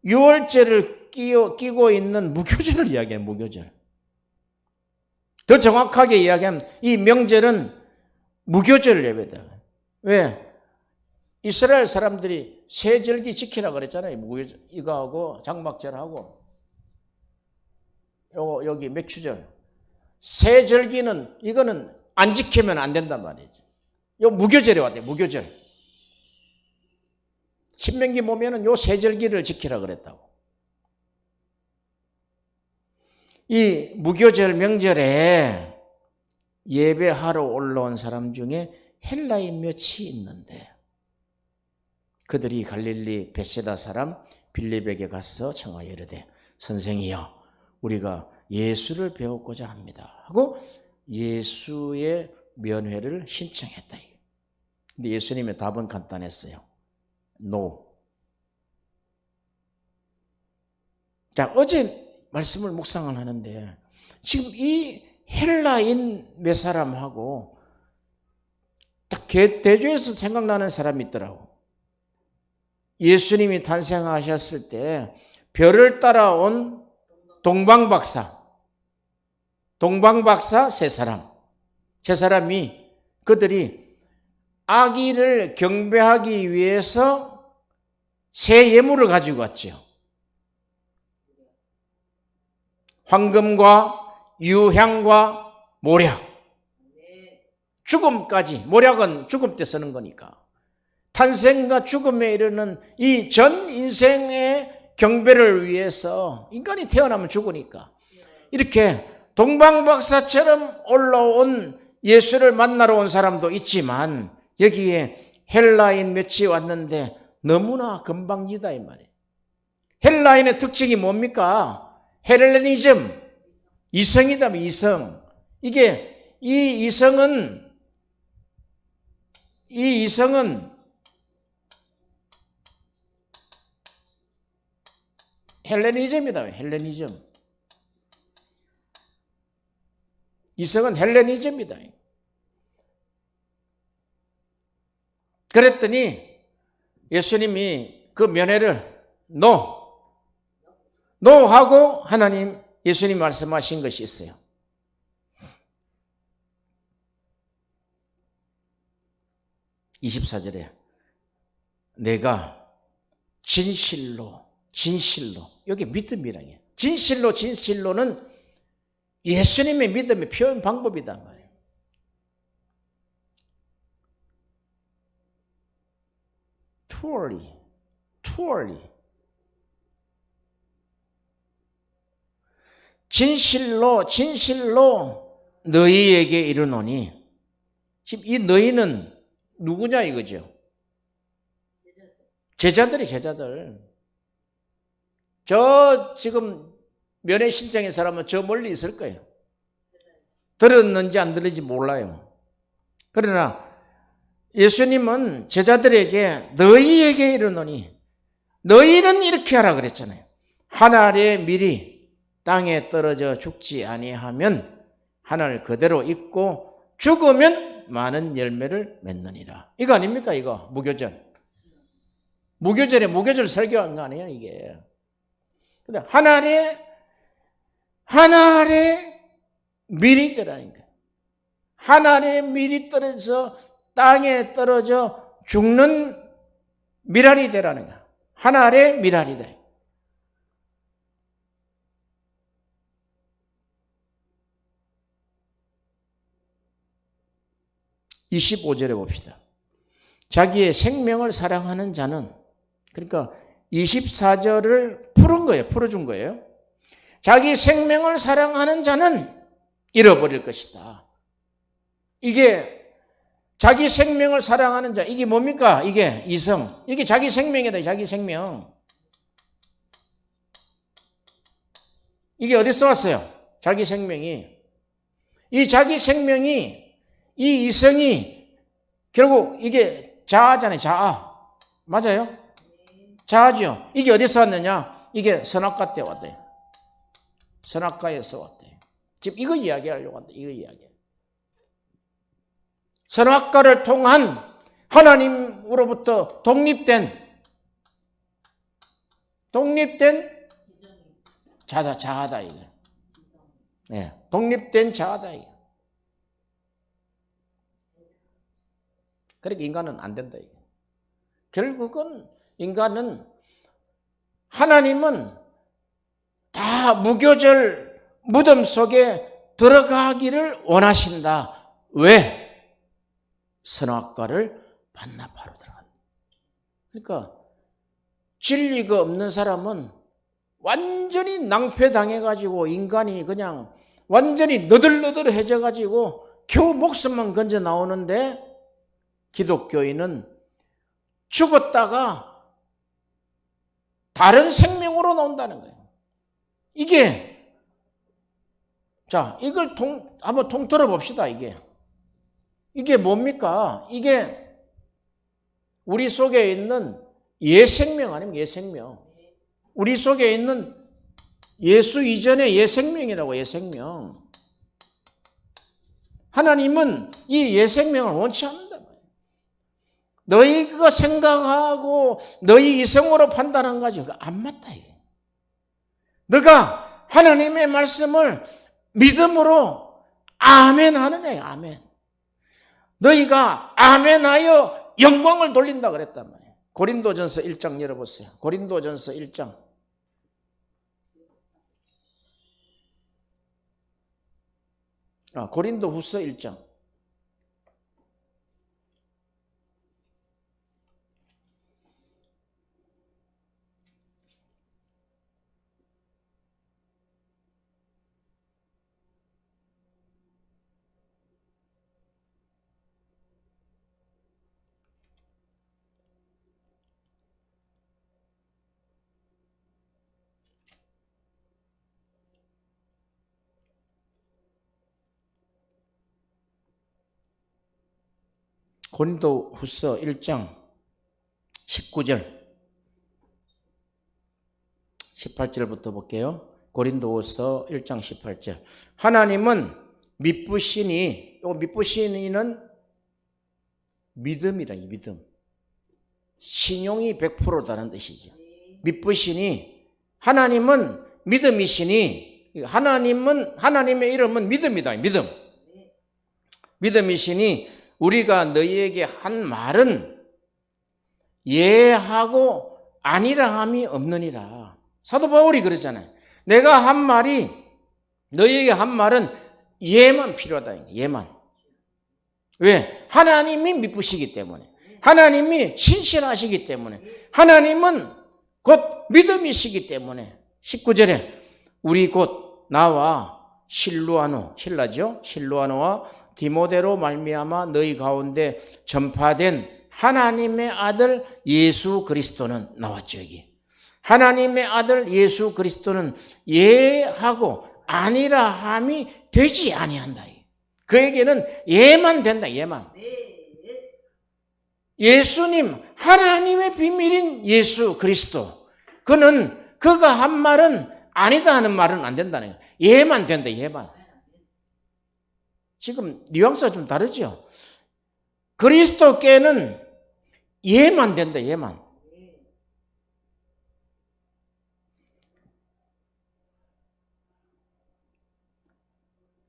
유월절을 끼고 있는 무교절을 이야기해요, 무교절. 더 정확하게 이야기하면 이 명절은 무교절 예배다. 왜? 이스라엘 사람들이 세절기 지키라 그랬잖아요. 무교절. 이거하고 장막절하고 여기 맥추절. 세절기는 이거는 안 지키면 안 된단 말이죠. 요 무교절에 왔대요. 무교절. 신명기 보면은 요 세절기를 지키라 그랬다고. 이 무교절 명절에 예배하러 올라온 사람 중에 헬라인 몇이 있는데 그들이 갈릴리 벳세다 사람 빌립에게 가서 청하여 이르되 선생이여 우리가 예수를 배우고자 합니다 하고 예수의 면회를 신청했다. 근데 예수님의 답은 간단했어요. No. 자, 어제 말씀을 묵상을 하는데 지금 이 헬라인 몇 사람하고 딱 대조해서 생각나는 사람이 있더라고. 예수님이 탄생하셨을 때 별을 따라온 동방박사 세 사람. 세 사람이 그들이 아기를 경배하기 위해서 새 예물을 가지고 왔죠. 황금과 유향과 모략. 죽음까지. 모략은 죽음 때 쓰는 거니까. 탄생과 죽음에 이르는 이 전 인생의 경배를 위해서 인간이 태어나면 죽으니까 이렇게 동방박사처럼 올라온 예수를 만나러 온 사람도 있지만 여기에 헬라인 몇이 왔는데 너무나 금방이다 이 말이에요. 헬라인의 특징이 뭡니까? 헬레니즘, 이성이다, 이성. 이게 이 이성은 헬레니즘이다. 헬레니즘. 이성은 헬레니즘이다. 그랬더니 예수님이 그 면회를 노하고 예수님 말씀하신 것이 있어요. 24절에 내가 진실로 여기 믿음이라요. 진실로는 예수님의 믿음의 표현 방법이다 말이에요. truly 진실로 너희에게 이르노니 지금 이 너희는 누구냐 이거죠? 제자들. 저 지금 면회 신청인 사람은 저 멀리 있을 거예요. 들었는지 안 들었는지 몰라요. 그러나 예수님은 제자들에게 너희에게 이르노니 너희는 이렇게 하라 그랬잖아요. 한 알의 밀이 땅에 떨어져 죽지 아니하면 한 알 그대로 있고 죽으면 많은 열매를 맺느니라. 이거 아닙니까? 이거 무교절 설교한 거 아니에요 이게. 근데 한 알의 밀이 되라니까. 한 알의 밀이 떨어져서 땅에 떨어져 죽는 밀알이 되라는 거야. 한 알의 밀알이다. 25절에 봅시다. 자기의 생명을 사랑하는 자는, 그러니까 24절을 풀어준 거예요. 자기 생명을 사랑하는 자는 잃어버릴 것이다. 이게 자기 생명을 사랑하는 자, 이게 뭡니까? 이게 이성. 이게 자기 생명이다, 자기 생명. 이게 어디서 왔어요? 자기 생명이. 이 자기 생명이, 이 이성이 결국 이게 자아잖아요, 자아. 맞아요? 자아죠. 이게 어디서 왔느냐? 이게 선악과 때 왔대요. 선악과에서 왔대요. 지금 이거 이야기하려고 한다, 이거 이야기. 선악과를 통한 하나님으로부터 독립된 자아다, 이거. 네, 독립된 자아다, 이거. 그러니까 인간은 안 된다, 이거. 결국은 인간은, 하나님은 다 무교절 무덤 속에 들어가기를 원하신다. 왜? 선악과를 반납하러 들어간다. 그러니까 진리가 없는 사람은 완전히 낭패당해가지고 인간이 그냥 완전히 너덜너덜해져가지고 겨우 목숨만 건져 나오는데 기독교인은 죽었다가 다른 생명으로 나온다는 거예요. 이게, 자, 이걸 한번 통틀어 봅시다, 이게 뭡니까? 이게 우리 속에 있는 예생명 아닙니까? 예생명. 우리 속에 있는 예수 이전의 예생명이라고, 예생명. 하나님은 이 예생명을 원치 않는다. 너희가 생각하고 너희 이성으로 판단한 가지고 안 맞다, 이게. 너가 하나님의 말씀을 믿음으로 아멘 하는 거예요, 아멘. 너희가 아멘하여 영광을 돌린다 그랬단 말이에요. 고린도전서 1장 열어보세요. 고린도전서 1장. 고린도후서 1장. 고린도후서 1장 19절 18절부터 볼게요. 고린도후서 1장 18절. 하나님은 미쁘시니, 요 미쁘시니는 믿음이라, 믿음. 신용이 100%다는 뜻이죠. 미쁘시니, 하나님은 믿음이시니, 하나님의 이름은 믿음이다, 믿음. 믿음이시니, 우리가 너희에게 한 말은 예하고 아니라 함이 없느니라. 사도 바울이 그러잖아요. 내가 한 말이, 너희에게 한 말은 예만 필요하다. 예만. 왜? 하나님이 미쁘시기 때문에. 하나님이 신실하시기 때문에. 하나님은 곧 믿음이시기 때문에. 19절에 우리 곧 나와 실루아노, 신라죠? 실루아노와 디모데로 말미암아 너희 가운데 전파된 하나님의 아들 예수 그리스도는 나왔죠, 여기. 하나님의 아들 예수 그리스도는 예하고 아니라 함이 되지 아니한다. 그에게는 예만 된다, 예만. 예수님, 하나님의 비밀인 예수 그리스도. 그가 한 말은 아니다 하는 말은 안 된다는 거예요. 예만 된다, 예만. 지금 뉘앙스가 좀 다르죠? 그리스도께는 예만 된다, 예만.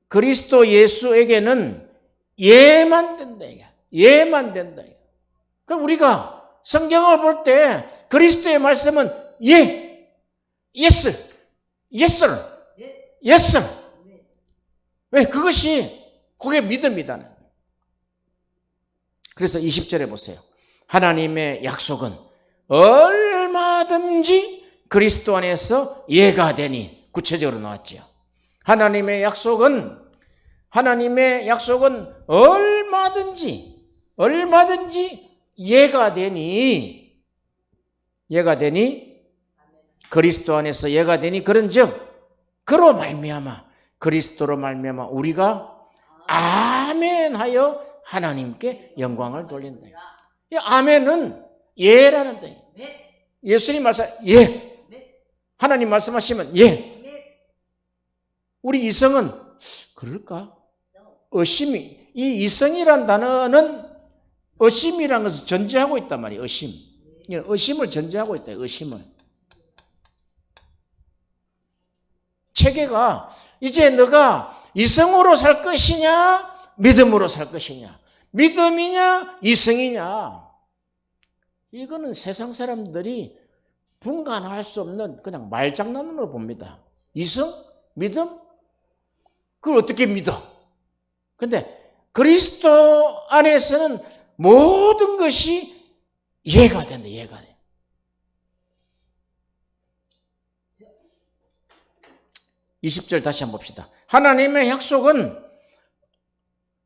그리스도 예수에게는 예만 된다. 예만 된다. 그럼 우리가 성경을 볼 때 그리스도의 말씀은 예, yes, yes, yes. 왜? 그게 믿음이다. 그래서 20절에 보세요. 하나님의 약속은 얼마든지 그리스도 안에서 예가 되니, 구체적으로 나왔죠. 하나님의 약속은 얼마든지 예가 되니 그리스도 안에서 예가 되니 그런즉 그로 말미암아 그리스도로 말미암아 우리가 아멘하여 하나님께 영광을 돌린다. 이 아멘은 예라는 뜻이에요. 예수님 말씀 예, 하나님 말씀하시면 예. 우리 이성은 그럴까? 의심이, 이 이성이란 단어는 의심이라는 것을 전제하고 있단 말이에요. 의심을 전제하고 있다. 의심을. 체계가 이제 너가 이성으로 살 것이냐 믿음으로 살 것이냐, 믿음이냐 이성이냐, 이거는 세상 사람들이 분간할 수 없는 그냥 말장난으로 봅니다. 이성? 믿음? 그걸 어떻게 믿어? 근데 그리스도 안에서는 모든 것이 예가 된다, 예가 돼. (20절) 다시 한번 봅시다. 하나님의 약속은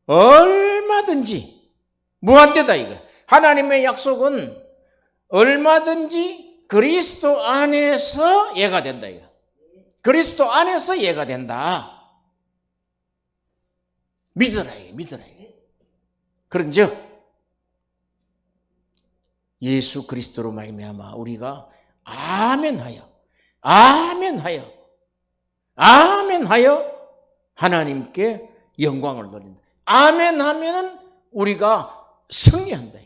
얼마든지 무한대다, 이거. 하나님의 약속은 얼마든지 그리스도 안에서 예가 된다, 이거. 그리스도 안에서 예가 된다. 믿어라, 이게. 믿어라, 이게. 그런즉 예수 그리스도로 말미암아 우리가 아멘하여 하나님께 영광을 돌린다. 아멘하면은 우리가 승리한다.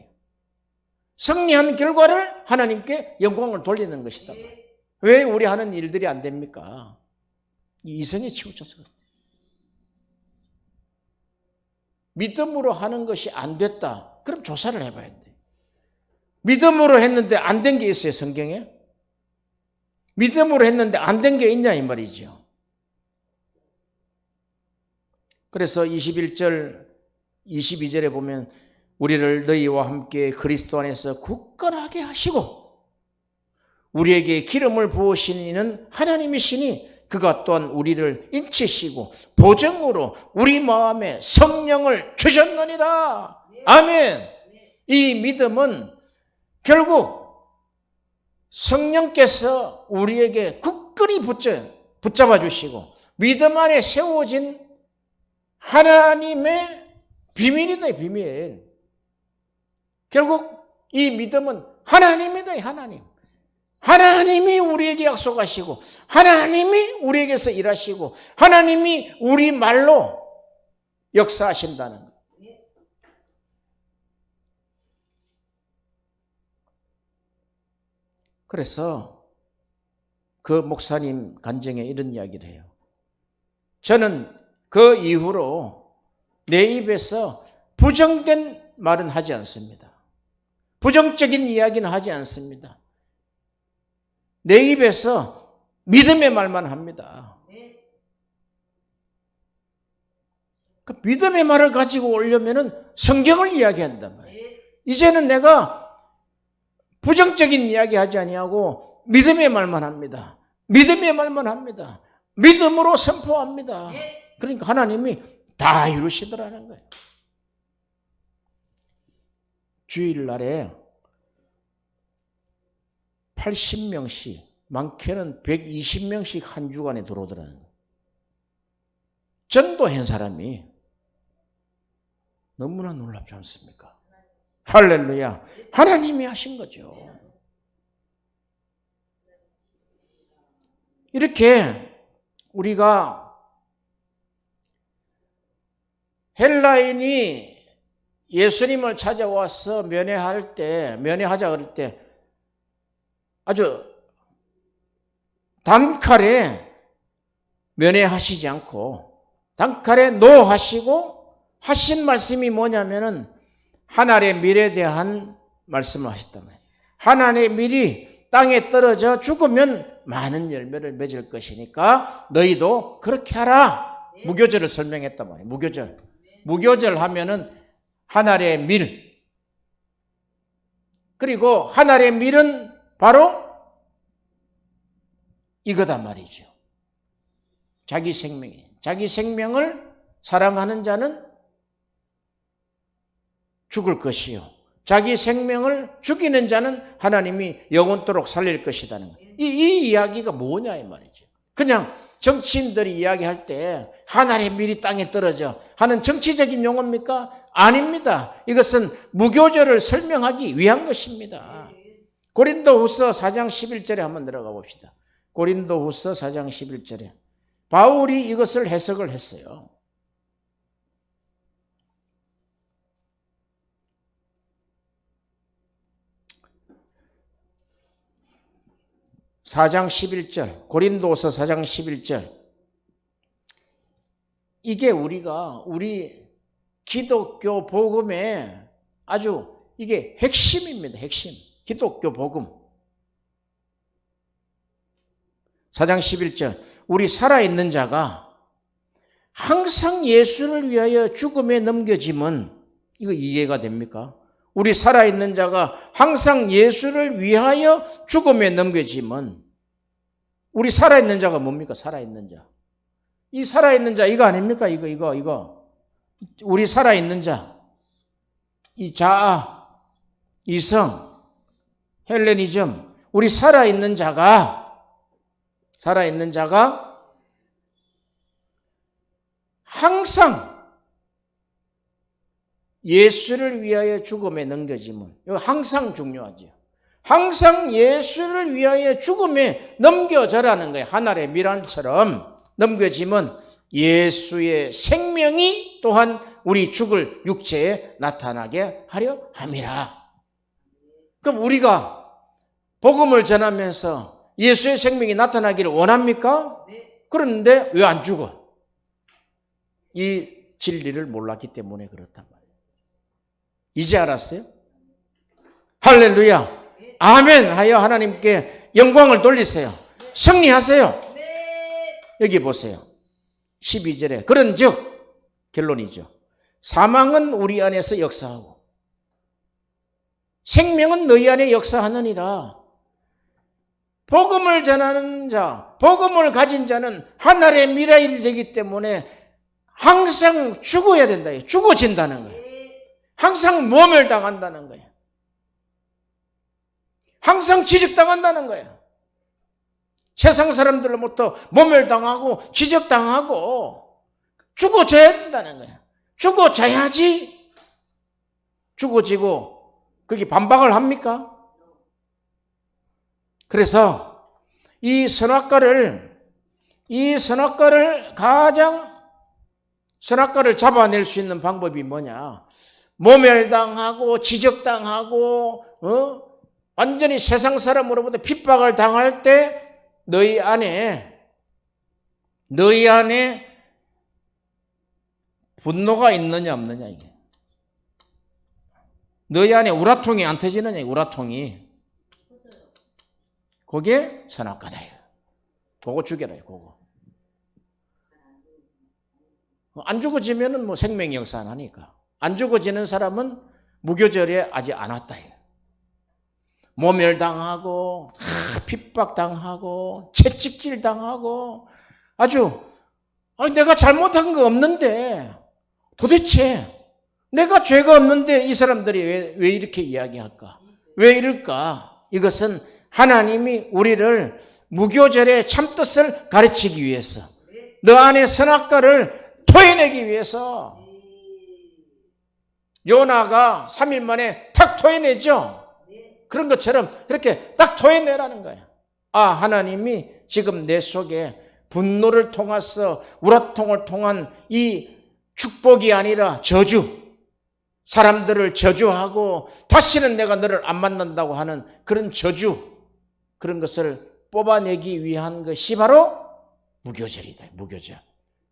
승리한 결과를 하나님께 영광을 돌리는 것이다. 왜 우리 하는 일들이 안 됩니까? 이성에 치우쳐서. 믿음으로 하는 것이 안 됐다. 그럼 조사를 해봐야 돼. 믿음으로 했는데 안 된 게 있어요, 성경에? 믿음으로 했는데 안 된 게 있냐, 이 말이죠. 그래서 21절, 22절에 보면 우리를 너희와 함께 그리스도 안에서 굳건하게 하시고 우리에게 기름을 부으신 이는 하나님이시니 그가 또한 우리를 인치시고 보증으로 우리 마음에 성령을 주셨느니라. 아멘. 이 믿음은 결국 성령께서 우리에게 굳건히 붙잡아 주시고 믿음 안에 세워진 하나님의 비밀이다, 비밀. 결국 이 믿음은 하나님이다. 하나님. 하나님이 우리에게 약속하시고 하나님이 우리에게서 일하시고 하나님이 우리 말로 역사하신다는 거예요. 그래서 그 목사님 간증에 이런 이야기를 해요. 저는 그 이후로 내 입에서 부정된 말은 하지 않습니다. 부정적인 이야기는 하지 않습니다. 내 입에서 믿음의 말만 합니다. 그 믿음의 말을 가지고 오려면은 성경을 이야기한단 말이에요. 이제는 내가 부정적인 이야기 하지 아니하고 믿음의 말만 합니다. 믿음의 말만 합니다. 믿음으로 선포합니다. 그러니까 하나님이 다 이루시더라는 거예요. 주일날에 80명씩, 많게는 120명씩 한 주간에 들어오더라는 거예요. 전도한 사람이 너무나 놀랍지 않습니까? 할렐루야. 하나님이 하신 거죠. 이렇게 우리가 헬라인이 예수님을 찾아와서 면회하자 그럴 때 아주 단칼에 면회하시지 않고 단칼에 노하시고 하신 말씀이 뭐냐면은 하나님의 밀에 대한 말씀을 하셨단 말이에요. 하나님의 밀이 땅에 떨어져 죽으면 많은 열매를 맺을 것이니까 너희도 그렇게 하라. 무교절을 설명했단 말이에요. 무교절. 무교절 하면은 하나님의 밀. 그리고 하나님의 밀은 바로 이거단 말이죠. 자기 생명이. 자기 생명을 사랑하는 자는 죽을 것이요. 자기 생명을 죽이는 자는 하나님이 영원토록 살릴 것이라는 거예요. 이 이야기가 뭐냐 이 말이죠. 그냥 정치인들이 이야기할 때 하나님의 밀이 땅에 떨어져 하는 정치적인 용어입니까? 아닙니다. 이것은 무교절을 설명하기 위한 것입니다. 고린도후서 4장 11절에 한번 들어가 봅시다. 고린도후서 4장 11절에 바울이 이것을 해석을 했어요. 4장 11절, 고린도서 4장 11절. 이게 우리 기독교 복음의 아주 이게 핵심입니다. 핵심. 기독교 복음. 4장 11절. 우리 살아있는 자가 항상 예수를 위하여 죽음에 넘겨짐은 이거 이해가 됩니까? 우리 살아있는 자가 항상 예수를 위하여 죽음에 넘겨짐은 우리 살아있는 자가 뭡니까? 살아있는 자. 이 살아있는 자 이거 아닙니까? 이거. 우리 살아있는 자. 이 자아, 이성, 헬레니즘. 우리 살아있는 자가 항상 예수를 위하여 죽음에 넘겨짐은 이거 항상 중요하죠. 항상 예수를 위하여 죽음에 넘겨져라는 거예요. 하늘의 미랄처럼 넘겨짐은 예수의 생명이 또한 우리 죽을 육체에 나타나게 하려 함이라. 그럼 우리가 복음을 전하면서 예수의 생명이 나타나기를 원합니까? 그런데 왜 안 죽어? 이 진리를 몰랐기 때문에 그렇단 말이에요. 이제 알았어요? 할렐루야. 아멘 하여 하나님께 영광을 돌리세요. 승리하세요. 여기 보세요. 12절에 그런즉 결론이죠. 사망은 우리 안에서 역사하고 생명은 너희 안에 역사하느니라. 복음을 전하는 자, 복음을 가진 자는 하늘의 미라일이 되기 때문에 항상 죽어야 된다. 죽어진다는 거예요. 항상 모멸당한다는 거예요. 항상 지적당한다는 거예요. 세상 사람들로부터 모멸당하고 지적당하고 죽어져야 된다는 거예요. 죽어져야지 죽어지고 거기 반박을 합니까? 그래서 이 선악과를 선악과를 잡아낼 수 있는 방법이 뭐냐? 모멸당하고 지적당하고 완전히 세상 사람으로부터 핍박을 당할 때 너희 안에 분노가 있느냐 없느냐 이게. 너희 안에 우라통이 안 터지느냐 우라통이. 그게 선악과다. 그거 죽여라 그거. 안 죽어지면은 뭐 생명이 역사하니까. 안 죽어지는 사람은 무교절에 아직 안 왔다. 모멸당하고 핍박당하고 채찍질 당하고 아주 내가 잘못한 거 없는데 도대체 내가 죄가 없는데 이 사람들이 왜 이렇게 이야기할까? 왜 이럴까? 이것은 하나님이 우리를 무교절의 참뜻을 가르치기 위해서 너 안에 선악과를 토해내기 위해서 요나가 3일 만에 탁 토해내죠. 그런 것처럼 이렇게 딱 토해내라는 거야. 하나님이 지금 내 속에 분노를 통해서 우라통을 통한 이 축복이 아니라 저주, 사람들을 저주하고 다시는 내가 너를 안 만난다고 하는 그런 저주, 그런 것을 뽑아내기 위한 것이 바로 무교절이다. 무교절.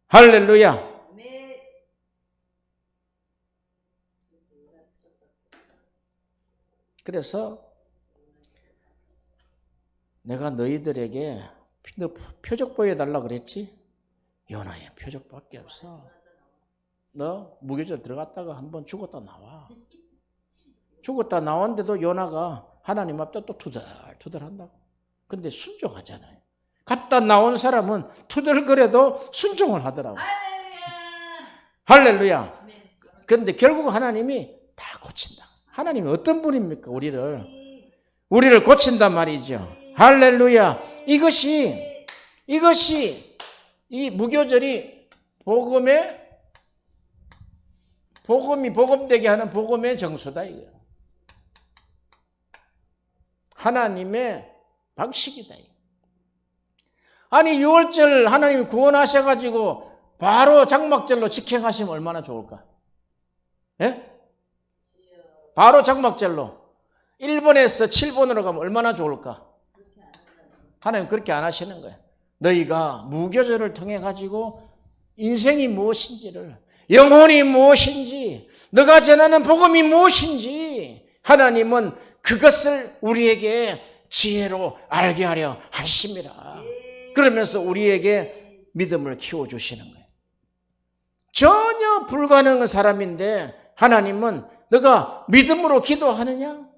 할렐루야. 그래서 내가 너희들에게 너 표적 보여달라 그랬지? 요나의 표적밖에 없어. 너 무교절 들어갔다가 한번 죽었다 나와. 죽었다 나왔는데도 요나가 하나님 앞에 또 투덜한다고. 근데 순종하잖아요. 갔다 나온 사람은 투덜거려도 순종을 하더라고. 할렐루야. 그런데 결국 하나님이 다 고친다. 하나님이 어떤 분입니까? 우리를 고친단 말이죠. 할렐루야. 이것이 이 무교절이 복음이 복음되게 하는 복음의 정수다 이거. 하나님의 방식이다. 아니 6월절 하나님이 구원하셔가지고 바로 장막절로 직행하시면 얼마나 좋을까? 예? 바로 장막절로 1번에서 7번으로 가면 얼마나 좋을까? 하나님 그렇게 안 하시는 거예요. 너희가 무교절을 통해 가지고 인생이 무엇인지를, 영혼이 무엇인지, 너가 전하는 복음이 무엇인지 하나님은 그것을 우리에게 지혜로 알게 하려 하심이라. 그러면서 우리에게 믿음을 키워주시는 거예요. 전혀 불가능한 사람인데 하나님은 너가 믿음으로 기도하느냐?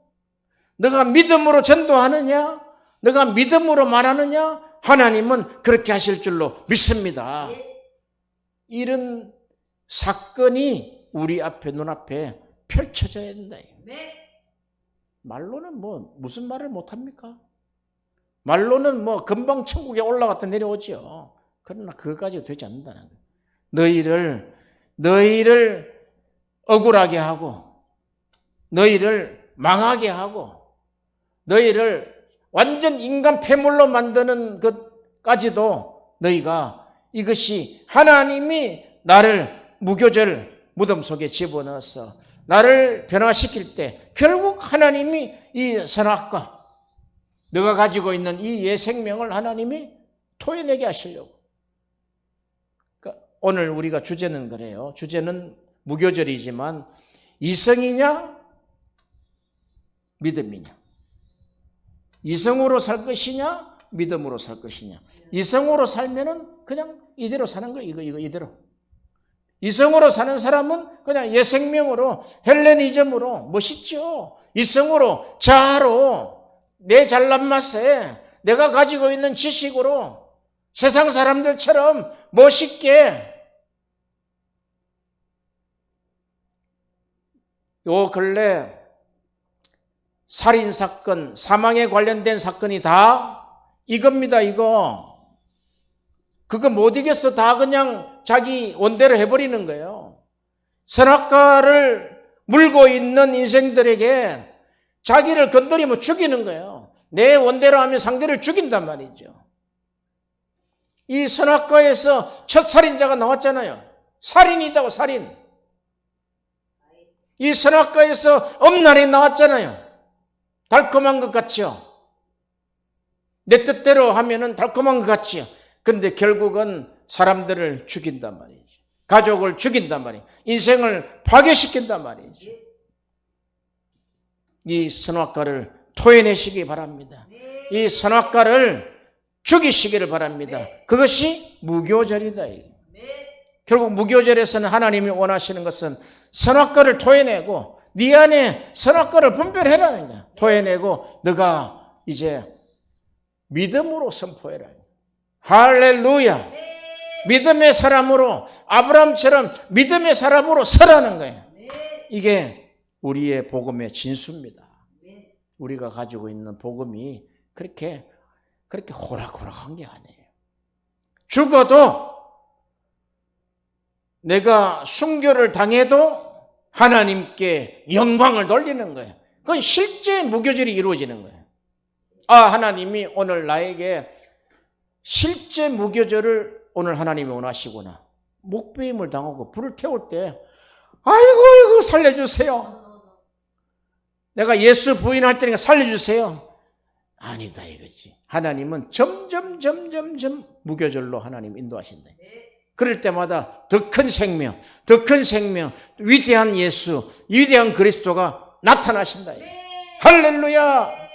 너가 믿음으로 전도하느냐? 너가 믿음으로 말하느냐? 하나님은 그렇게 하실 줄로 믿습니다. 이런 사건이 우리 앞에 눈앞에 펼쳐져야 된다. 말로는 무슨 말을 못합니까? 말로는 금방 천국에 올라갔다 내려오지요. 그러나 그것까지 되지 않는다는 거예요. 너희를 억울하게 하고 너희를 망하게 하고 너희를 완전 인간 폐물로 만드는 것까지도 너희가 이것이 하나님이 나를 무교절 무덤 속에 집어넣어서 나를 변화시킬 때 결국 하나님이 이 선악과 너가 가지고 있는 이 옛생명을 하나님이 토해내게 하시려고. 그러니까 오늘 우리가 주제는 그래요. 주제는 무교절이지만 이성이냐 믿음이냐, 이성으로 살 것이냐 믿음으로 살 것이냐. 이성으로 살면은 그냥 이대로 사는 거예요. 이거 이대로. 이성으로 사는 사람은 그냥 옛생명으로 헬레니즘으로 멋있죠. 이성으로 자아로 내 잘난 맛에 내가 가지고 있는 지식으로 세상 사람들처럼 멋있게. 요 근래 살인사건, 사망에 관련된 사건이 다 이겁니다, 이거. 그거 못 이겨서 다 그냥 자기 원대로 해버리는 거예요. 선악과를 물고 있는 인생들에게 자기를 건드리면 죽이는 거예요. 내 원대로 하면 상대를 죽인단 말이죠. 이 선악과에서 첫 살인자가 나왔잖아요. 살인이다고, 살인. 이 선악과에서 엄날이 나왔잖아요. 달콤한 것 같죠? 내 뜻대로 하면은 달콤한 것 같죠? 근데 결국은 사람들을 죽인단 말이죠. 가족을 죽인단 말이죠. 인생을 파괴시킨단 말이죠. 이 선악과를 토해내시기 바랍니다. 이 선악과를 죽이시기를 바랍니다. 그것이 무교절이다. 결국 무교절에서는 하나님이 원하시는 것은 선악과를 토해내고 네 안에 선악과를 분별해라는 거야. 토해내고 너가 이제 믿음으로 선포해라. 할렐루야. 믿음의 사람으로, 아브라함처럼 믿음의 사람으로 서라는 거예요. 이게 우리의 복음의 진수입니다. 우리가 가지고 있는 복음이 그렇게 호락호락한 게 아니에요. 죽어도 내가 순교를 당해도 하나님께 영광을 돌리는 거예요. 그건 실제 무교절이 이루어지는 거예요. 하나님이 오늘 나에게 실제 무교절을 오늘 하나님이 원하시구나. 목배임을 당하고 불을 태울 때 아이고 살려주세요. 내가 예수 부인할 때니까 살려주세요. 아니다 이거지. 하나님은 점점 무교절로 하나님 인도하신다. 그럴 때마다 더 큰 생명, 위대한 예수, 위대한 그리스도가 나타나신다. 할렐루야.